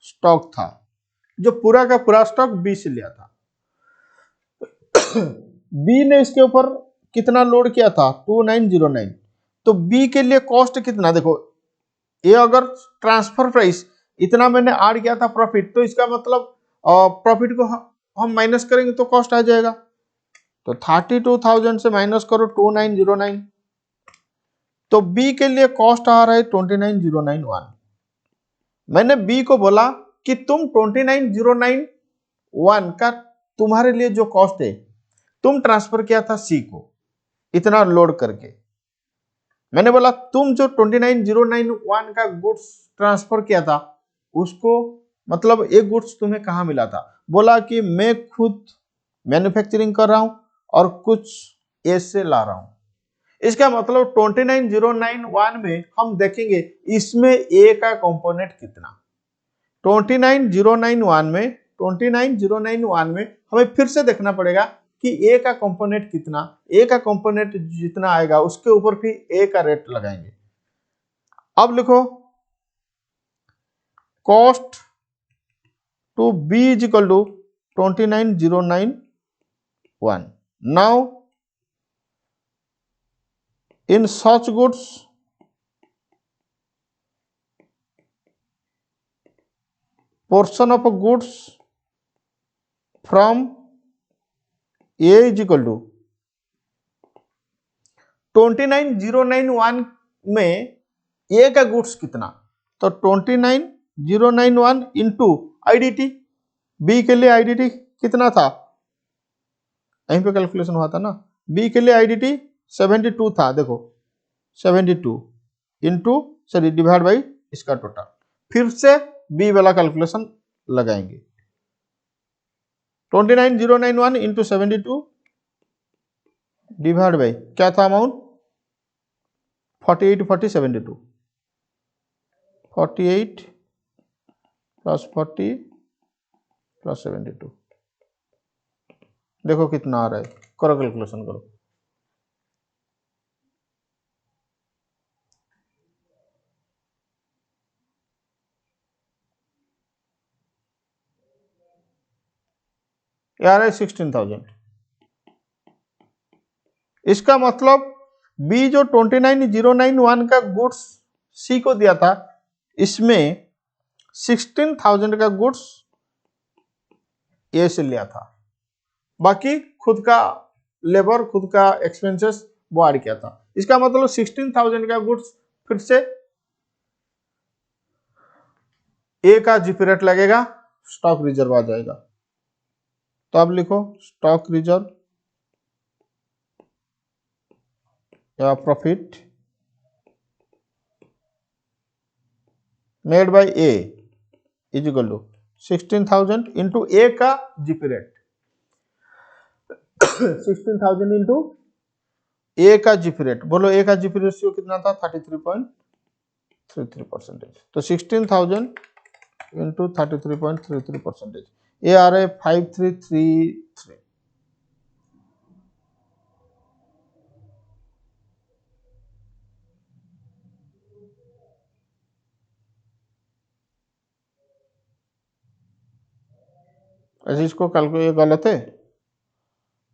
स्टॉक था जो पूरा का पूरा स्टॉक बी से लिया था। बी ने इसके ऊपर कितना लोड किया था 2909, तो बी के लिए कॉस्ट कितना, देखो ये अगर ट्रांसफर प्राइस इतना मैंने ऐड किया था प्रॉफिट, तो इसका मतलब प्रॉफिट को हम माइनस करेंगे तो कॉस्ट आ जाएगा। तो 32,000 से माइनस करो 2909, तो बी के लिए कॉस्ट आ रहा है 29,091। मैंने बी को बोला कि तुम 29,091 का तुम्हारे लिए जो कॉस्ट है तुम ट्रांसफर किया था सी को इतना लोड करके। मैंने बोला तुम जो 29,091 का गुड्स ट्रांसफर किया था उसको मतलब एक गुड्स तुम्हें कहाँ मिला था, बोला कि मैं खुद मैन्युफैक्चरिंग कर रहा हूं और कुछ ए से ला रहा हूं। इसका मतलब 29,091 में हम देखेंगे इसमें ए का कंपोनेंट कितना। 29,091 में हमें फिर से देखना पड़ेगा कि ए का कंपोनेंट कितना, ए का कंपोनेंट जितना आएगा उसके ऊपर फिर ए का रेट लगाएंगे। अब लिखो cost to B is equal to 29,091। Now in such goods portion of goods from A is equal to 29,091 में A का गुड्स कितना, तो 29,091 इंटू आईडीटी, बी के लिए आईडीटी कितना था यहीं पे कैलकुलेशन हुआ था ना, बी के लिए आईडीटी 72 था, देखो 72 इंटू सॉरी डिवाइड बाई इसका टोटल, फिर से बी वाला कैलकुलेशन लगाएंगे 29,091 इंटू 72 डिवाइड बाई क्या था अमाउंट 48 40 72, 48 प्लस 40 प्लस 72, देखो कितना आ रहा है, करो कैलकुलेशन करो। ये आ रहा है 16,000। इसका मतलब बी जो 29,091 का गुड्स सी को दिया था, इसमें 16,000 का गुड्स ए से लिया था, बाकी खुद का लेबर, खुद का एक्सपेंसेस वो ऐड किया था। इसका मतलब 16,000 का गुड्स फिर से ए का जीपी रेट लगेगा, स्टॉक रिजर्व आ जाएगा। तो अब लिखो स्टॉक रिजर्व या profit made by A is equal to 16,000 into A का जीपी रेट 16,000 इंटू ए का जीपी रेट। बोलो ए का जीपी रेशियो कितना था? 33.33%। तो 16,000 इंटू 33.33%, ये आ रहा है 5333। ऐसे इसको कैलकुलेट, गलत है,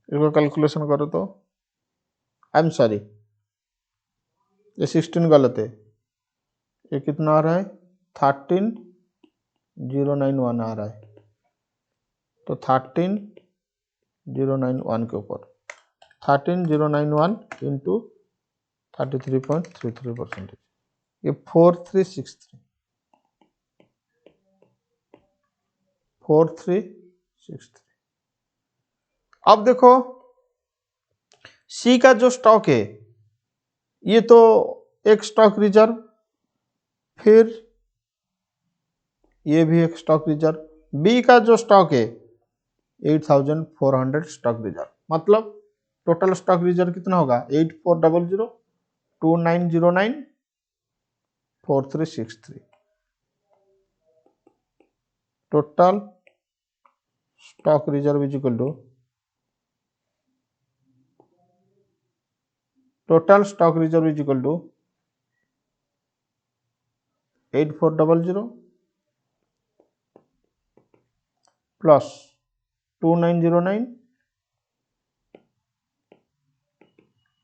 इसको कैलकुलेशन करो तो आई एम सॉरी, ये 16 गलत है, ये कितना आ रहा है? 13,091 आ रहा है। तो 13,091 के ऊपर 13,091 इंटू 33.33%, ये 4363 4363। अब देखो सी का जो स्टॉक है ये तो एक स्टॉक रिजर्व, फिर ये भी एक स्टॉक रिजर्व। बी का जो स्टॉक है 8,400 स्टॉक रिजर्व, मतलब टोटल स्टॉक रिजर्व कितना होगा? 8400 2909 4363। Total stock reserve is equal to total stock reserve is equal to 8400 plus 2909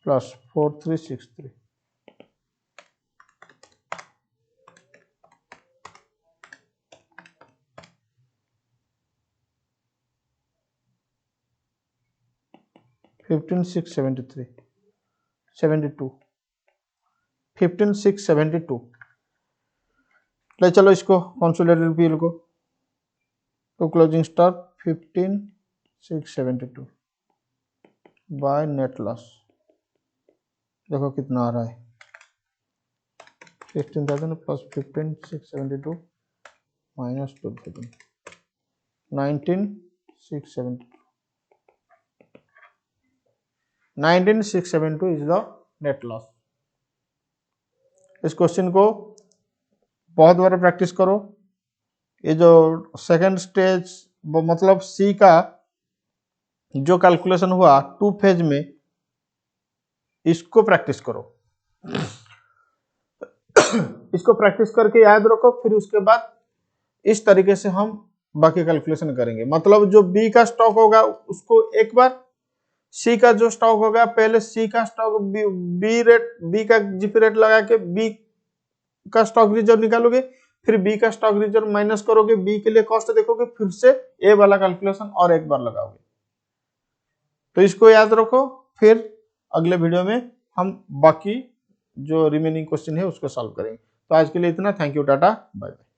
plus 4363। ले चलो इसको कंसोलिडेटेड पीएल को, तो closing stock 15,672 by net loss, देखो कितना आ रहा है? 16,000 plus 15,672 minus 12,000, 19,672 is the net loss. इस क्वेश्चन को बहुत बार प्रैक्टिस करो। ये जो सेकंड स्टेज मतलब सी का जो कैलकुलेशन हुआ 2 फेज में, इसको प्रैक्टिस करो इसको प्रैक्टिस करके याद रखो, फिर उसके बाद इस तरीके से हम बाकी कैलकुलेशन करेंगे। मतलब जो बी का स्टॉक होगा उसको एक बार, सी का जो स्टॉक होगा पहले सी का स्टॉक बी का जीपी रेट लगा के बी का स्टॉक रिजर्व निकालोगे, फिर बी का स्टॉक रिजर्व माइनस करोगे, बी के लिए कॉस्ट देखोगे, फिर से ए वाला कैलकुलेशन और एक बार लगाओगे। तो इसको याद रखो, फिर अगले वीडियो में हम बाकी जो रिमेनिंग क्वेश्चन है उसको सॉल्व करेंगे। तो आज के लिए इतना, थैंक यू, टाटा, बाय बाय।